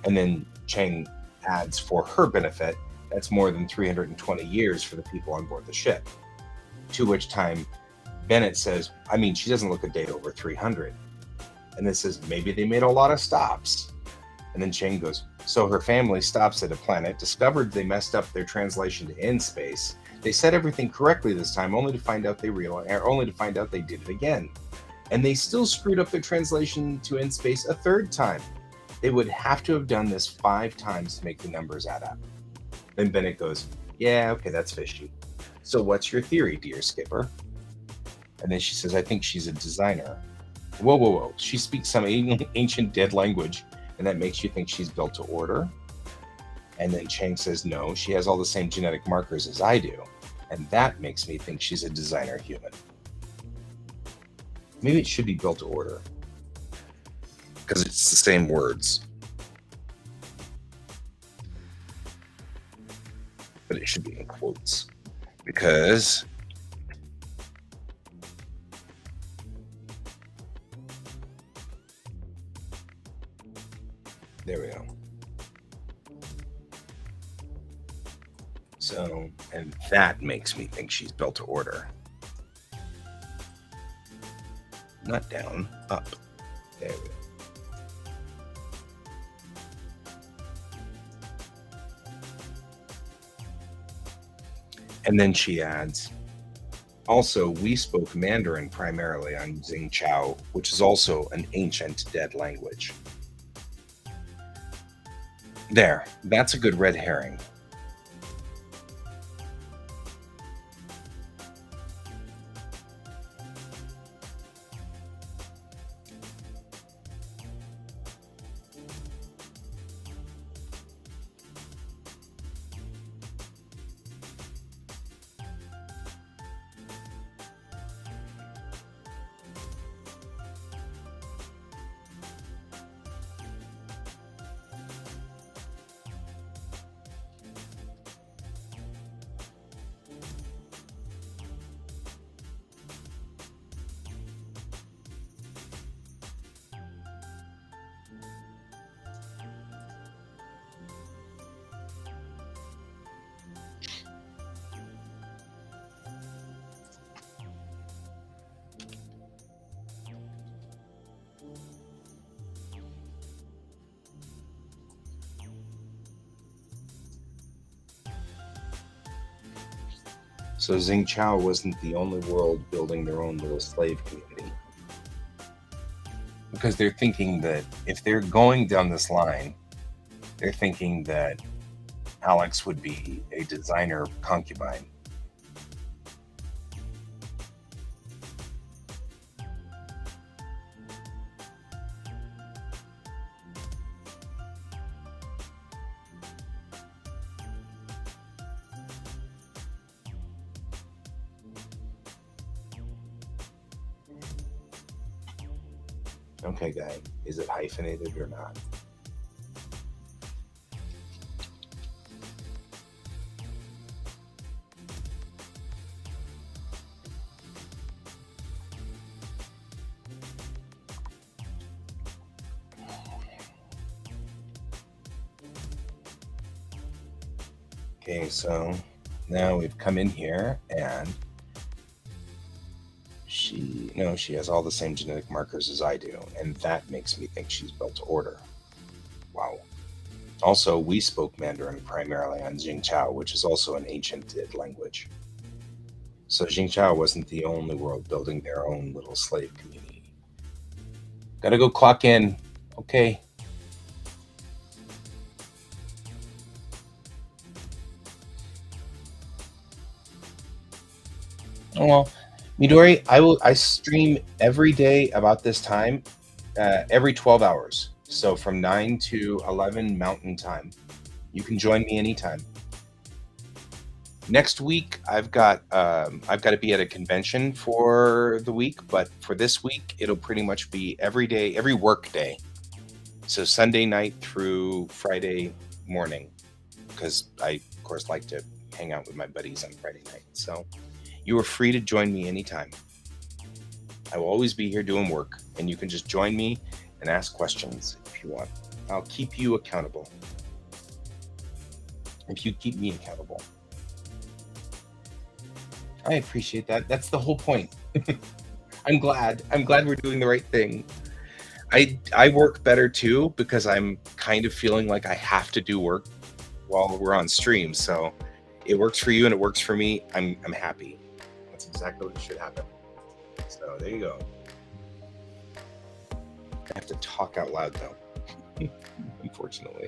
And then Chang adds, for her benefit, that's more than 320 years for the people on board the ship. To which time Bennett says, I mean, she doesn't look a day over 300. And then says, maybe they made a lot of stops. And then Chang goes, so her family stops at a planet, discovered they messed up their translation to in space. They said everything correctly this time, only to find out they did it again. And they still screwed up their translation to in space a third time. They would have to have done this 5 times to make the numbers add up. Then Bennett goes, yeah, okay, that's fishy. So what's your theory, dear skipper? And then she says, I think she's a designer. Whoa. She speaks some ancient dead language, and that makes you think she's built to order? And then Chang says, no, she has all the same genetic markers as I do. And that makes me think she's a designer human. Maybe it should be built to order, because it's the same words. But it should be in quotes, because there we go. So, and that makes me think she's built to order. Not down, up. There we go. And then she adds, also, we spoke Mandarin primarily on Jingzhou, which is also an ancient dead language. There, that's a good red herring. So Xingqiao wasn't the only world building their own little slave community. Because they're thinking that if they're going down this line, they're thinking that Alex would be a designer concubine. Okay, guy, is it hyphenated or not? Okay, so now we've come in here and she has all the same genetic markers as I do, and that makes me think she's built to order. Wow. Also, we spoke Mandarin primarily on Jingqiao, which is also an ancient language. So Jingqiao wasn't the only world building their own little slave community. Gotta go clock in. Okay. Oh, well, Midori, I stream every day about this time, every 12 hours. So from 9 to 11 Mountain Time. You can join me anytime. Next week, I've got to be at a convention for the week, but for this week, it'll pretty much be every day, every work day. So Sunday night through Friday morning, because I, of course, like to hang out with my buddies on Friday night. So you are free to join me anytime. I will always be here doing work, and you can just join me and ask questions if you want. I'll keep you accountable. If you keep me accountable. I appreciate that. That's the whole point. I'm glad we're doing the right thing. I work better too because I'm kind of feeling like I have to do work while we're on stream. So it works for you and it works for me. I'm happy. That's exactly what should happen. So there you go. I have to talk out loud though, unfortunately.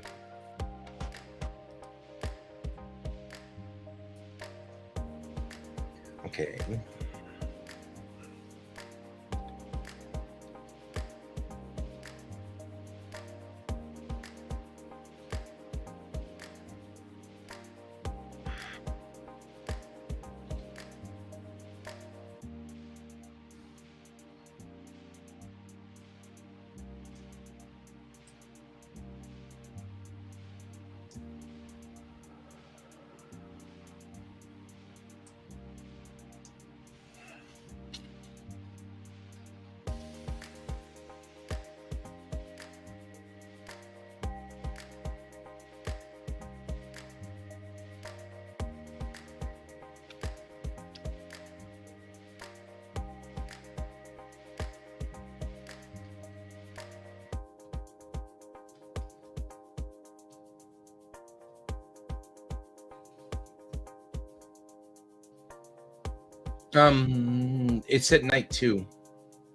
Okay. It's at night too.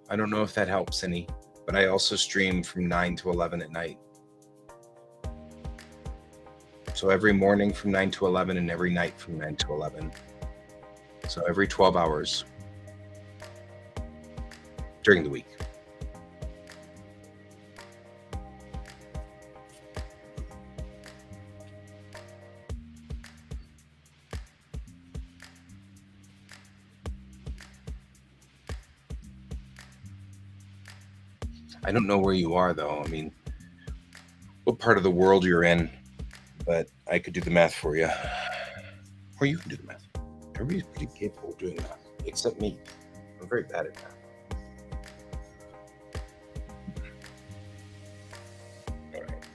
I don't know if that helps any, but I also stream from 9 to 11 at night. So every morning from 9 to 11 and every night from 9 to 11. So every 12 hours during the week. I don't know where you are though. I mean, what part of the world you're in, but I could do the math for you. Or you can do the math. Everybody's pretty capable of doing math, except me. I'm very bad at math. All right.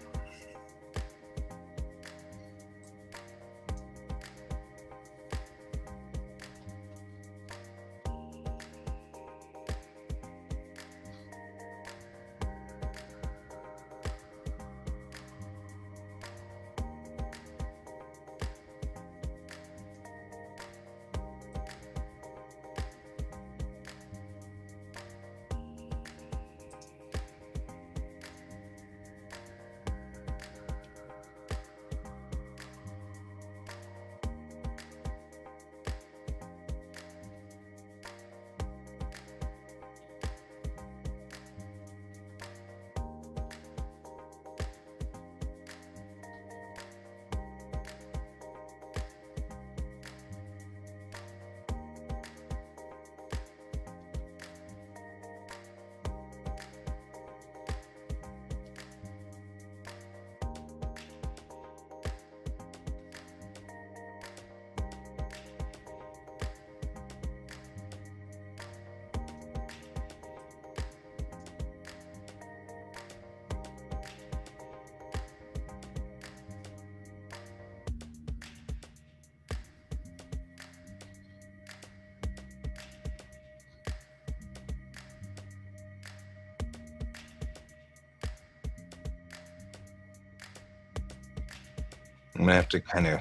I'm gonna have to kind of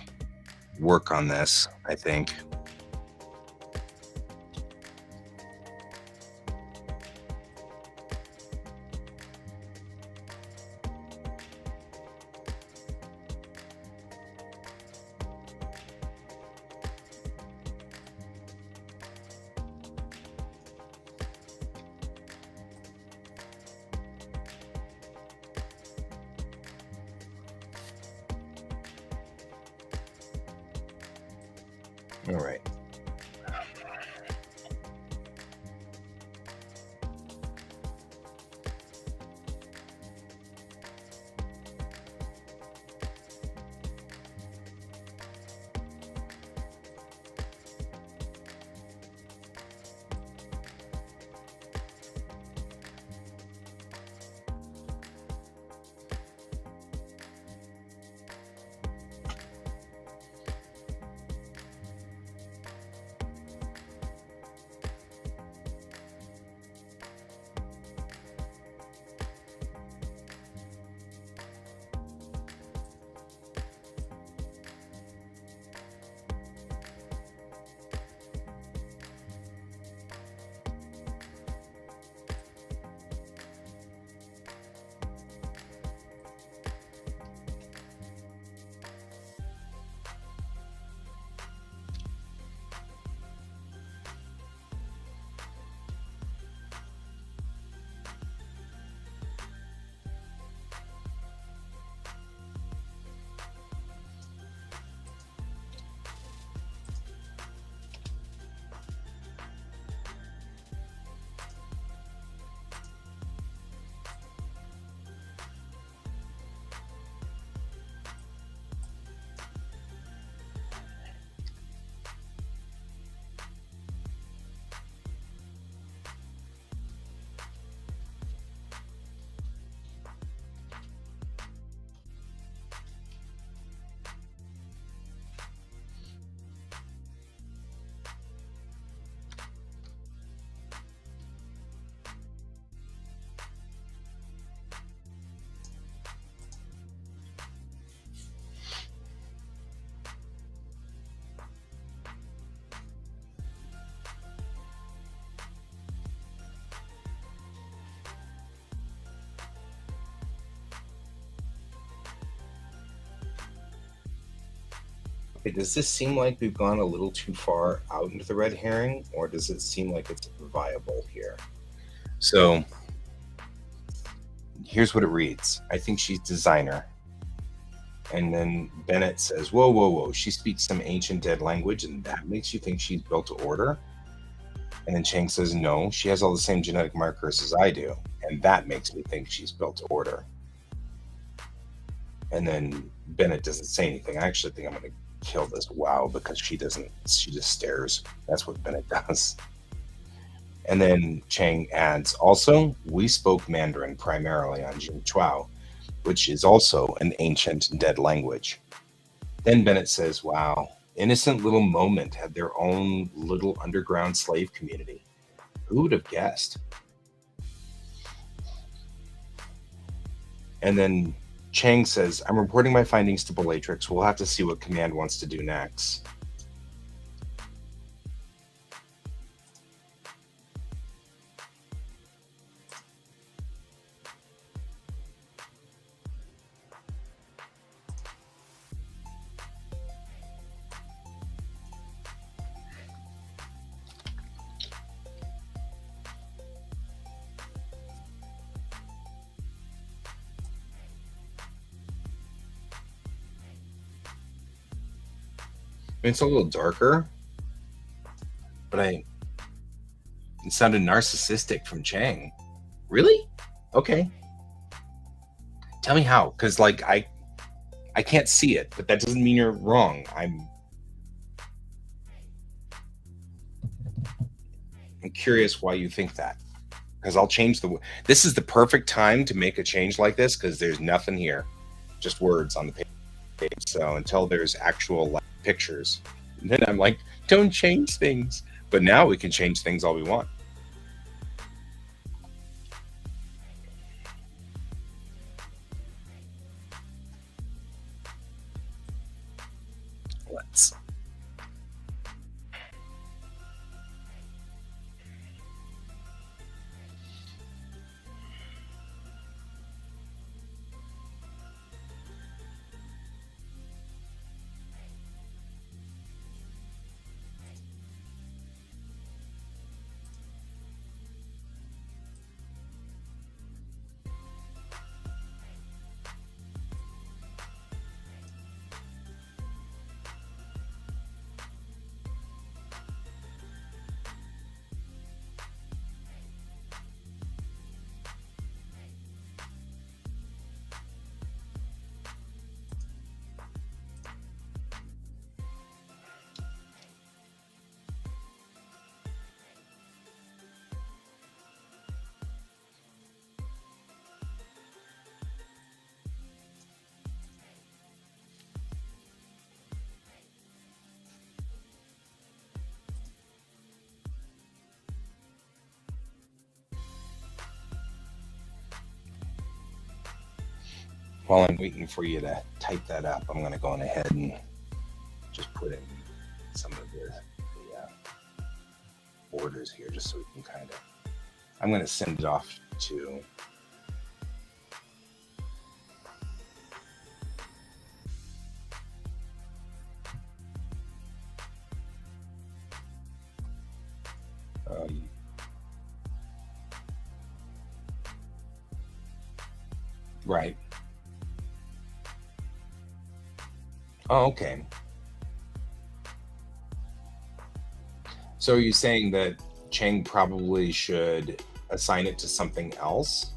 work on this, I think. All right. Okay, does this seem like we've gone a little too far out into the red herring, or does it seem like it's viable here? So here's what it reads. I think she's designer. And then Bennett says, whoa, whoa, whoa. She speaks some ancient dead language, and that makes you think she's built to order? And then Chang says, no, she has all the same genetic markers as I do, and that makes me think she's built to order. And then Bennett doesn't say anything. I actually think I'm going to kill this wow because she just stares. That's what Bennett does. And then Chang adds, also, we spoke Mandarin primarily on Jingchuao, which is also an ancient dead language. Then Bennett says, wow, innocent little Moment had their own little underground slave community. Who would have guessed? And then Chang says, I'm reporting my findings to Bellatrix. We'll have to see what Command wants to do next. It's a little darker, but it sounded narcissistic from Chang. Really? Okay. Tell me how, because like I can't see it, but that doesn't mean you're wrong. I'm curious why you think that, because I'll change this is the perfect time to make a change like this, because there's nothing here, just words on the page. So until there's actual pictures, and then I'm like, don't change things. But now we can change things all we want. While I'm waiting for you to type that up, I'm going to go on ahead and just put in some of the orders here, just so we can kind of. I'm going to send it off to. Right. Oh, okay. So are you saying that Chang probably should assign it to something else?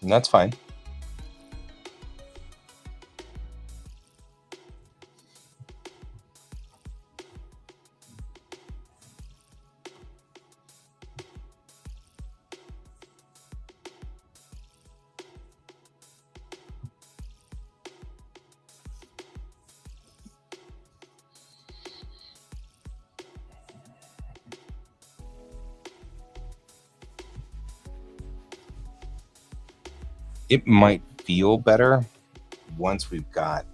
And that's fine. It might feel better once we've got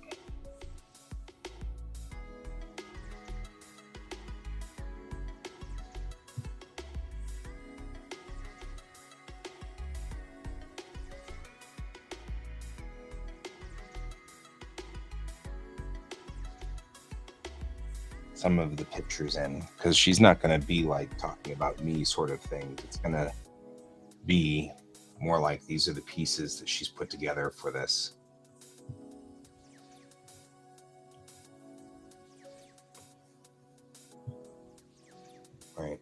some of the pictures in, because she's not going to be like talking about me sort of thing. It's going to be more like these are the pieces that she's put together for this. Right.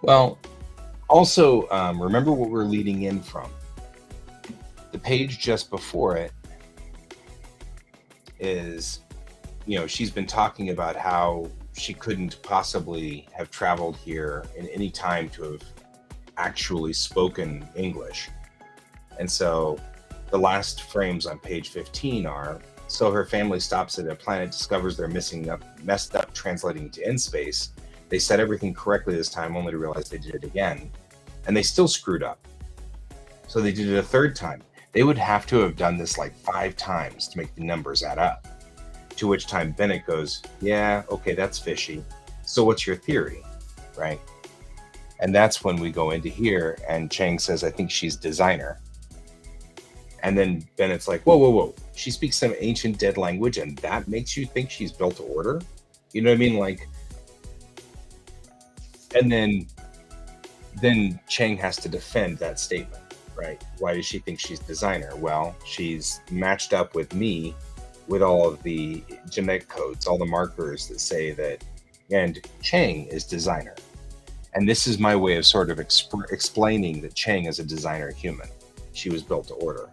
Well, also, remember what we're leading in from. The page just before it is, she's been talking about how she couldn't possibly have traveled here in any time to have actually spoken English. And so the last frames on page 15 are, so her family stops at a planet, discovers they're messed up translating to in space. They said everything correctly this time, only to realize they did it again. And they still screwed up. So they did it a third time. They would have to have done this like 5 times to make the numbers add up. To which time Bennett goes, yeah, okay, that's fishy. So what's your theory, right? And that's when we go into here and Chang says, I think she's designer. And then Bennett's like, whoa. She speaks some ancient dead language and that makes you think she's built to order? You know what I mean? Like, and then Chang has to defend that statement, right? Why does she think she's designer? Well, she's matched up with me with all of the genetic codes, all the markers that say that, and Chang is designer. And this is my way of sort of explaining that Chang is a designer human. She was built to order.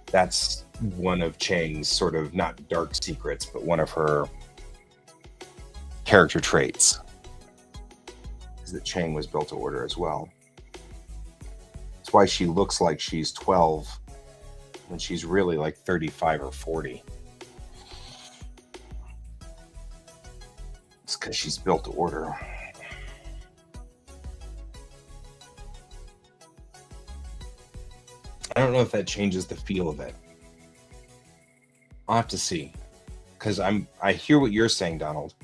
That's one of Chang's sort of not dark secrets, but one of her character traits is that Chang was built to order as well. That's why she looks like she's 12 when she's really like 35 or 40. It's because she's built to order. I don't know if that changes the feel of it. I'll have to see. Because I hear what you're saying, Donald.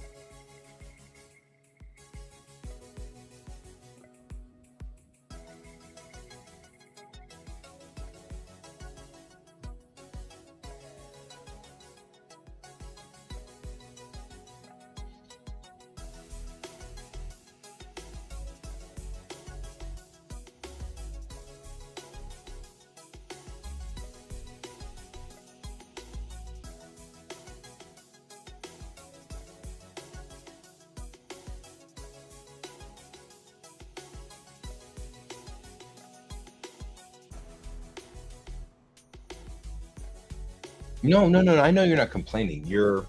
No, no, no, I know you're not complaining. You're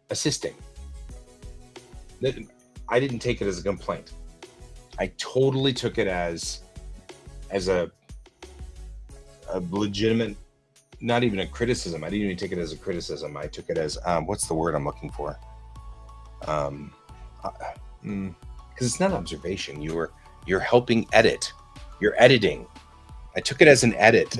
assisting. I didn't take it as a complaint. I totally took it as a legitimate, not even a criticism. I didn't even take it as a criticism. I took it as what's the word I'm looking for? Because it's not observation. You're helping edit. You're editing. I took it as an edit.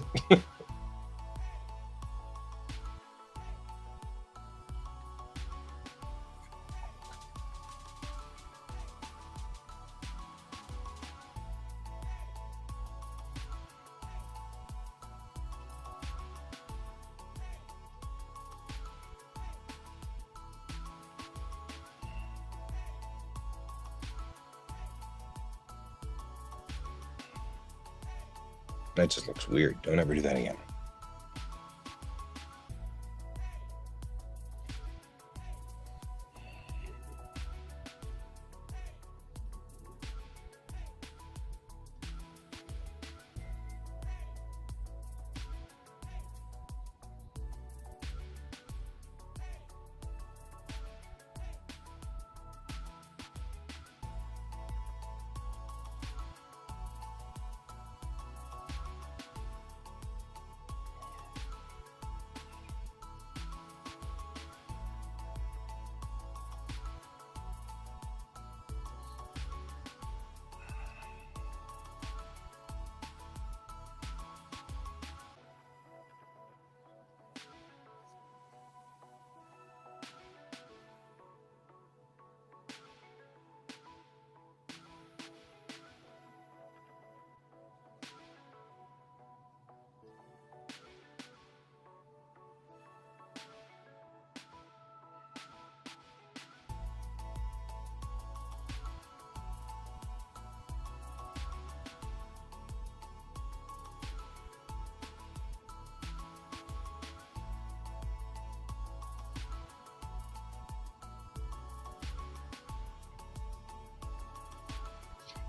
That just looks weird. Don't ever do that again.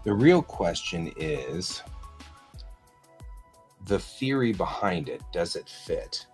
The real question is the theory behind it. Does it fit?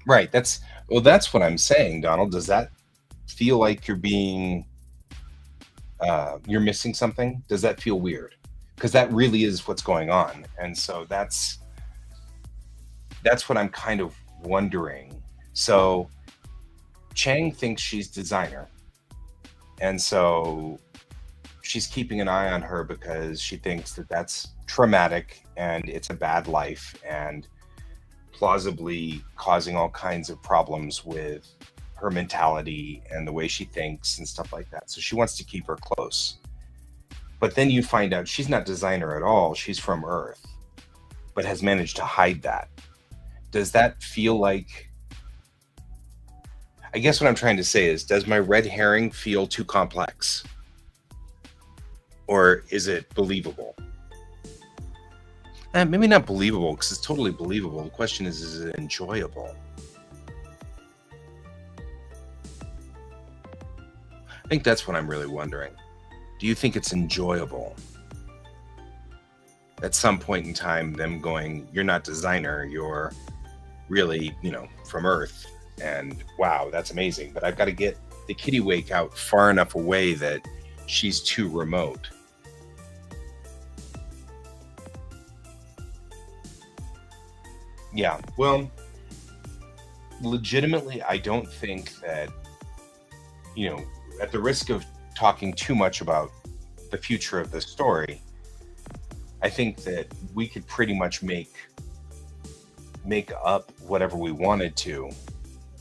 Right. That's what I'm saying, Donald. Does that feel like you're missing something? Does that feel weird? Because that really is what's going on. And so that's what I'm kind of wondering. So Chang thinks she's designer. And so she's keeping an eye on her because she thinks that that's traumatic and it's a bad life and plausibly causing all kinds of problems with her mentality and the way she thinks and stuff like that. So she wants to keep her close. But then you find out she's not designer at all. She's from Earth, but has managed to hide that. Does that feel like, I guess what I'm trying to say is, does my red herring feel too complex? Or is it believable? Maybe not believable, because it's totally believable. The question is it enjoyable? I think that's what I'm really wondering. Do you think it's enjoyable? At some point in time, them going, you're not designer, you're really, from Earth. And wow, that's amazing. But I've got to get the kittiwake out far enough away that she's too remote. Yeah, well, legitimately, I don't think that, at the risk of talking too much about the future of the story, I think that we could pretty much make up whatever we wanted to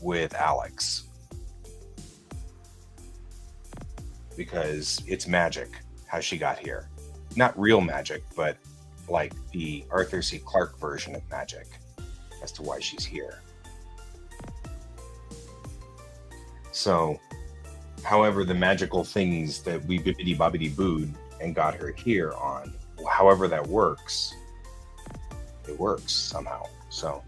with Alex. Because it's magic how she got here. Not real magic, but like the Arthur C. Clarke version of magic as to why she's here. So, however, the magical things that we bibbidi bobbidi booed and got her here on, however that works, it works somehow. So,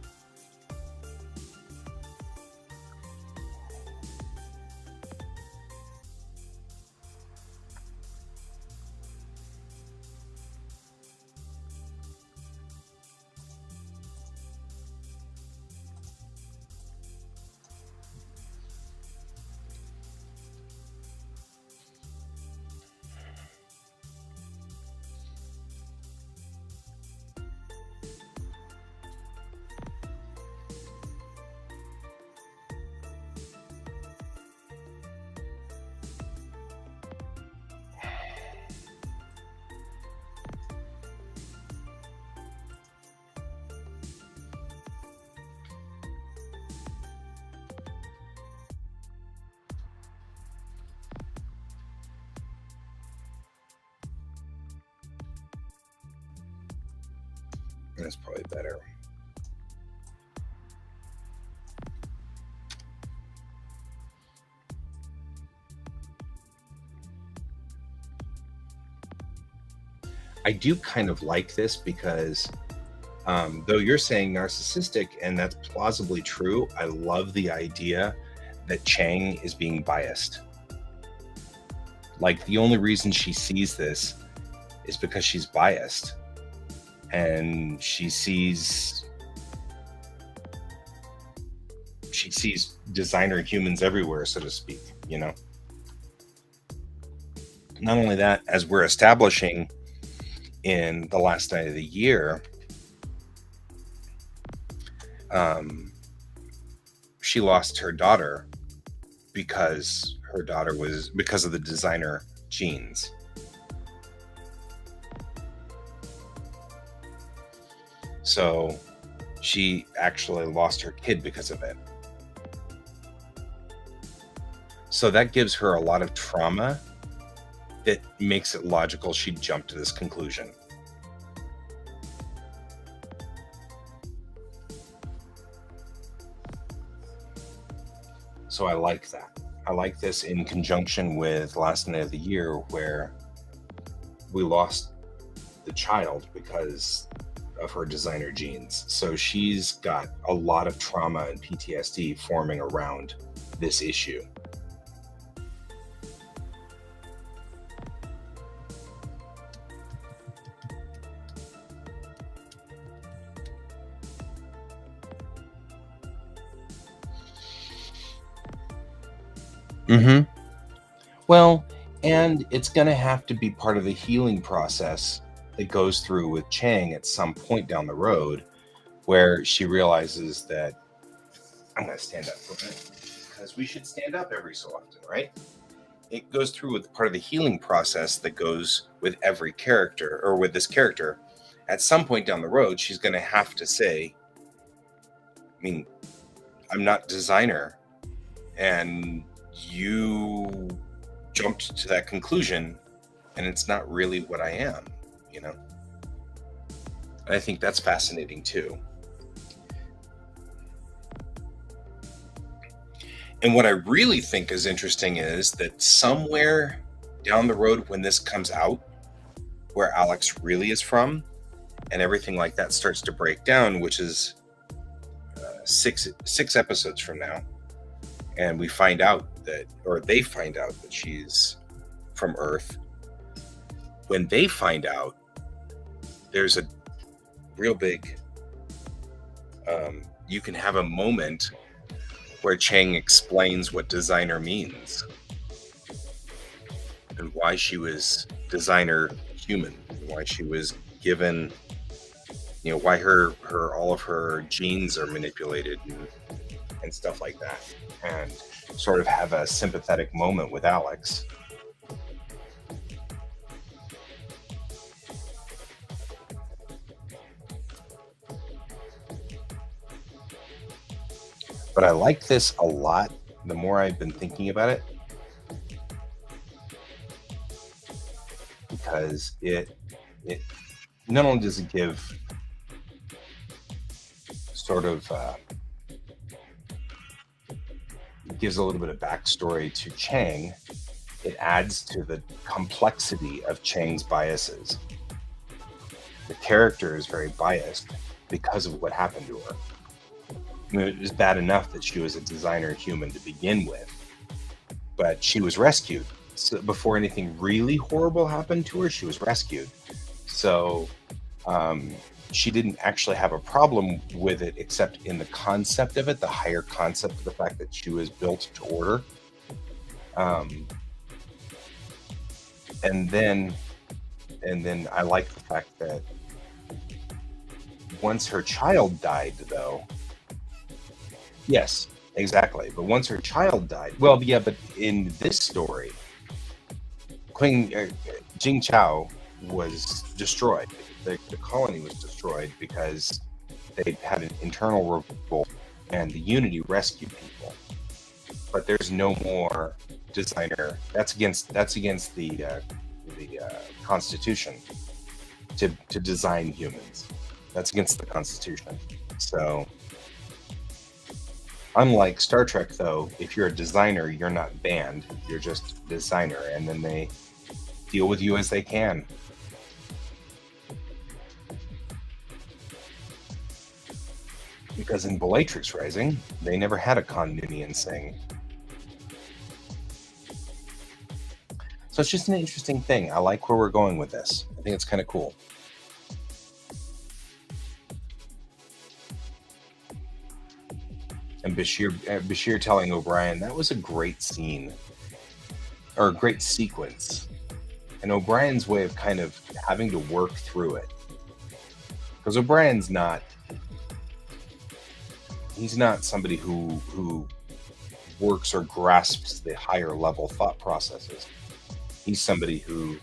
that's probably better. I do kind of like this because though you're saying narcissistic, and that's plausibly true, I love the idea that Chang is being biased. Like, the only reason she sees this is because she's biased. And she sees designer humans everywhere, so to speak, Not only that, as we're establishing in the last night of the year, she lost her daughter because of the designer genes. So she actually lost her kid because of it. So that gives her a lot of trauma that makes it logical she'd jump to this conclusion. So I like that. I like this in conjunction with last night of the year, where we lost the child because of her designer genes. So she's got a lot of trauma and PTSD forming around this issue. Well, and it's going to have to be part of the healing process that goes through with Chang at some point down the road, where she realizes that, I'm going to stand up for a minute, because we should stand up every so often, right? it goes through with part of the healing process that goes with every character, or with this character. At some point down the road, she's going to have to say, I mean, I'm not designer, and you jumped to that conclusion, and it's not really what I am, you know? And I think that's fascinating too. And what I really think is interesting is that somewhere down the road, when this comes out, where Alex really is from, and everything like that starts to break down, which is six episodes from now, and we find out that, or they find out that she's from Earth. When they find out, there's a real big, you can have a moment where Chang explains what designer means and why she was designer human, why she was given, you know, why her all of her genes are manipulated and stuff like that, and sort of have a sympathetic moment with Alex. But I like this a lot the more I've been thinking about it, because it not only does it give sort of it gives a little bit of backstory to Chang, it adds to the complexity of Chang's biases. The character is very biased because of what happened to her. I mean, it was bad enough that she was a designer human to begin with, but she was rescued. So before anything really horrible happened to her, she was rescued. So she didn't actually have a problem with it, except in the concept of it, the higher concept of the fact that she was built to order. And then I like the fact that once her child died, though, yes, exactly. But once her child died, well, yeah, but in this story, Jing Chao was destroyed. The colony was destroyed because they had an internal revolt, and the Unity rescued people. But there's no more designer. That's against the Constitution to design humans. That's against the Constitution. So, unlike Star Trek, though, if you're a designer, you're not banned. You're just a designer, and then they deal with you as they can. Because in Bellatrix Rising, they never had a Kondunian thing. So it's just an interesting thing. I like where we're going with this. I think it's kind of cool. And Bashir telling O'Brien, that was a great scene, or a great sequence. And O'Brien's way of kind of having to work through it. Because O'Brien's he's not somebody who works or grasps the higher level thought processes. He's somebody who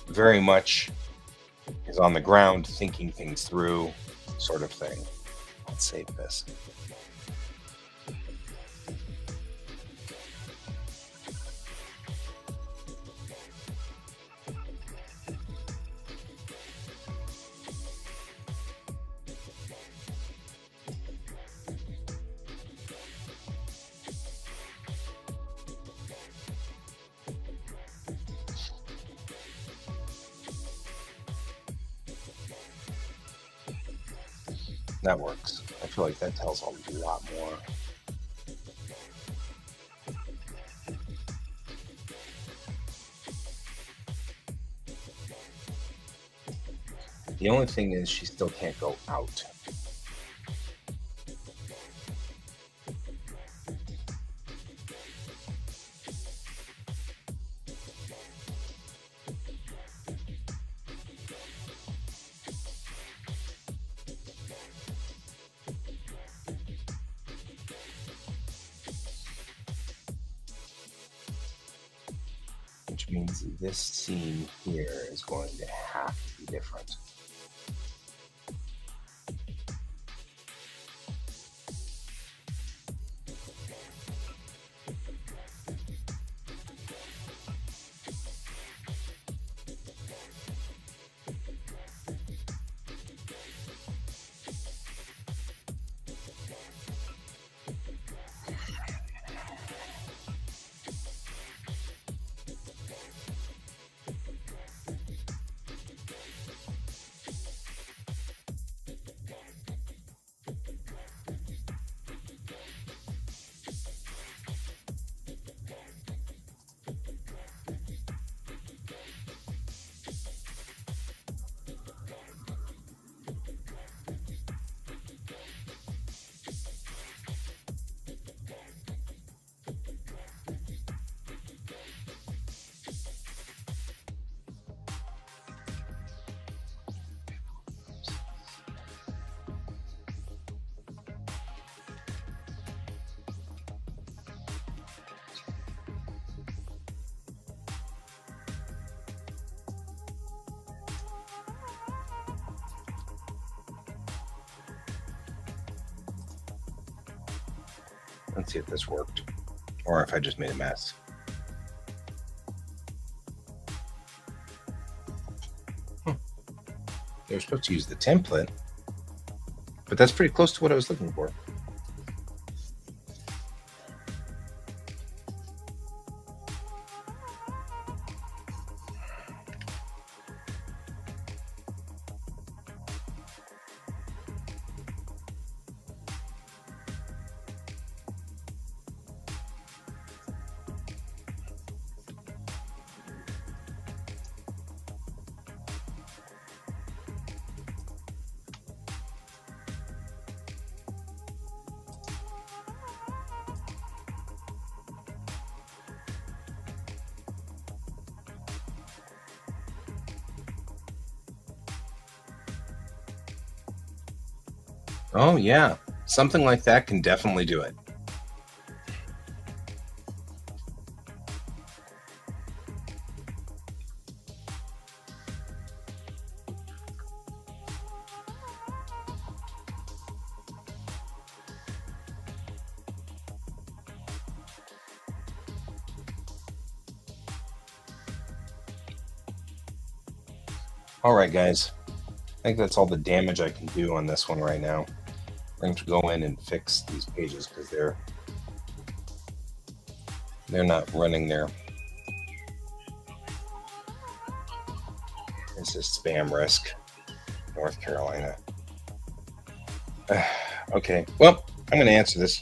very much is on the ground thinking things through, sort of thing. Let's save this. That works. I feel like that tells a lot more. The only thing is she still can't go out. means this scene here is going to have to be different. Let's see if this worked, or if I just made a mess. They were supposed to use the template, but that's pretty close to what I was looking for. Oh yeah, something like that can definitely do it. All right, guys. I think that's all the damage I can do on this one right now. We're going to go in and fix these pages because they're not running there. This is spam risk, North Carolina. Okay, well, I'm going to answer this.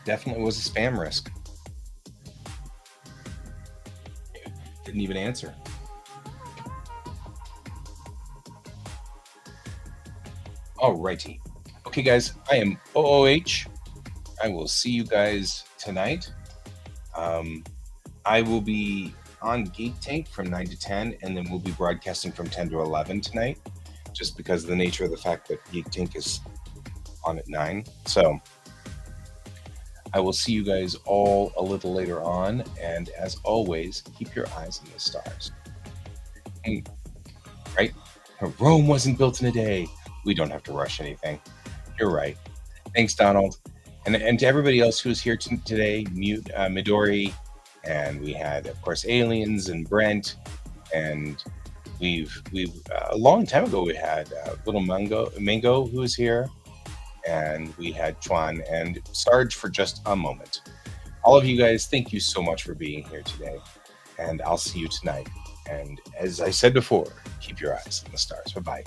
Definitely was a spam risk. Didn't even answer. Alrighty. Okay, guys, I am OOH. I will see you guys tonight. I will be on Geek Tank from 9 to 10, and then we'll be broadcasting from 10 to 11 tonight, just because of the nature of the fact that Geek Tank is on at 9. So I will see you guys all a little later on, and as always, keep your eyes on the stars. Right? Rome wasn't built in a day. We don't have to rush anything. You're right. Thanks, Donald. And to everybody else who's here today, Midori, and we had, of course, Aliens and Brent, and we've a long time ago we had Little Mango who was here, and we had Chuan and Sarge for just a moment. All of you guys, thank you so much for being here today, and I'll see you tonight. And as I said before, keep your eyes on the stars. Bye-bye.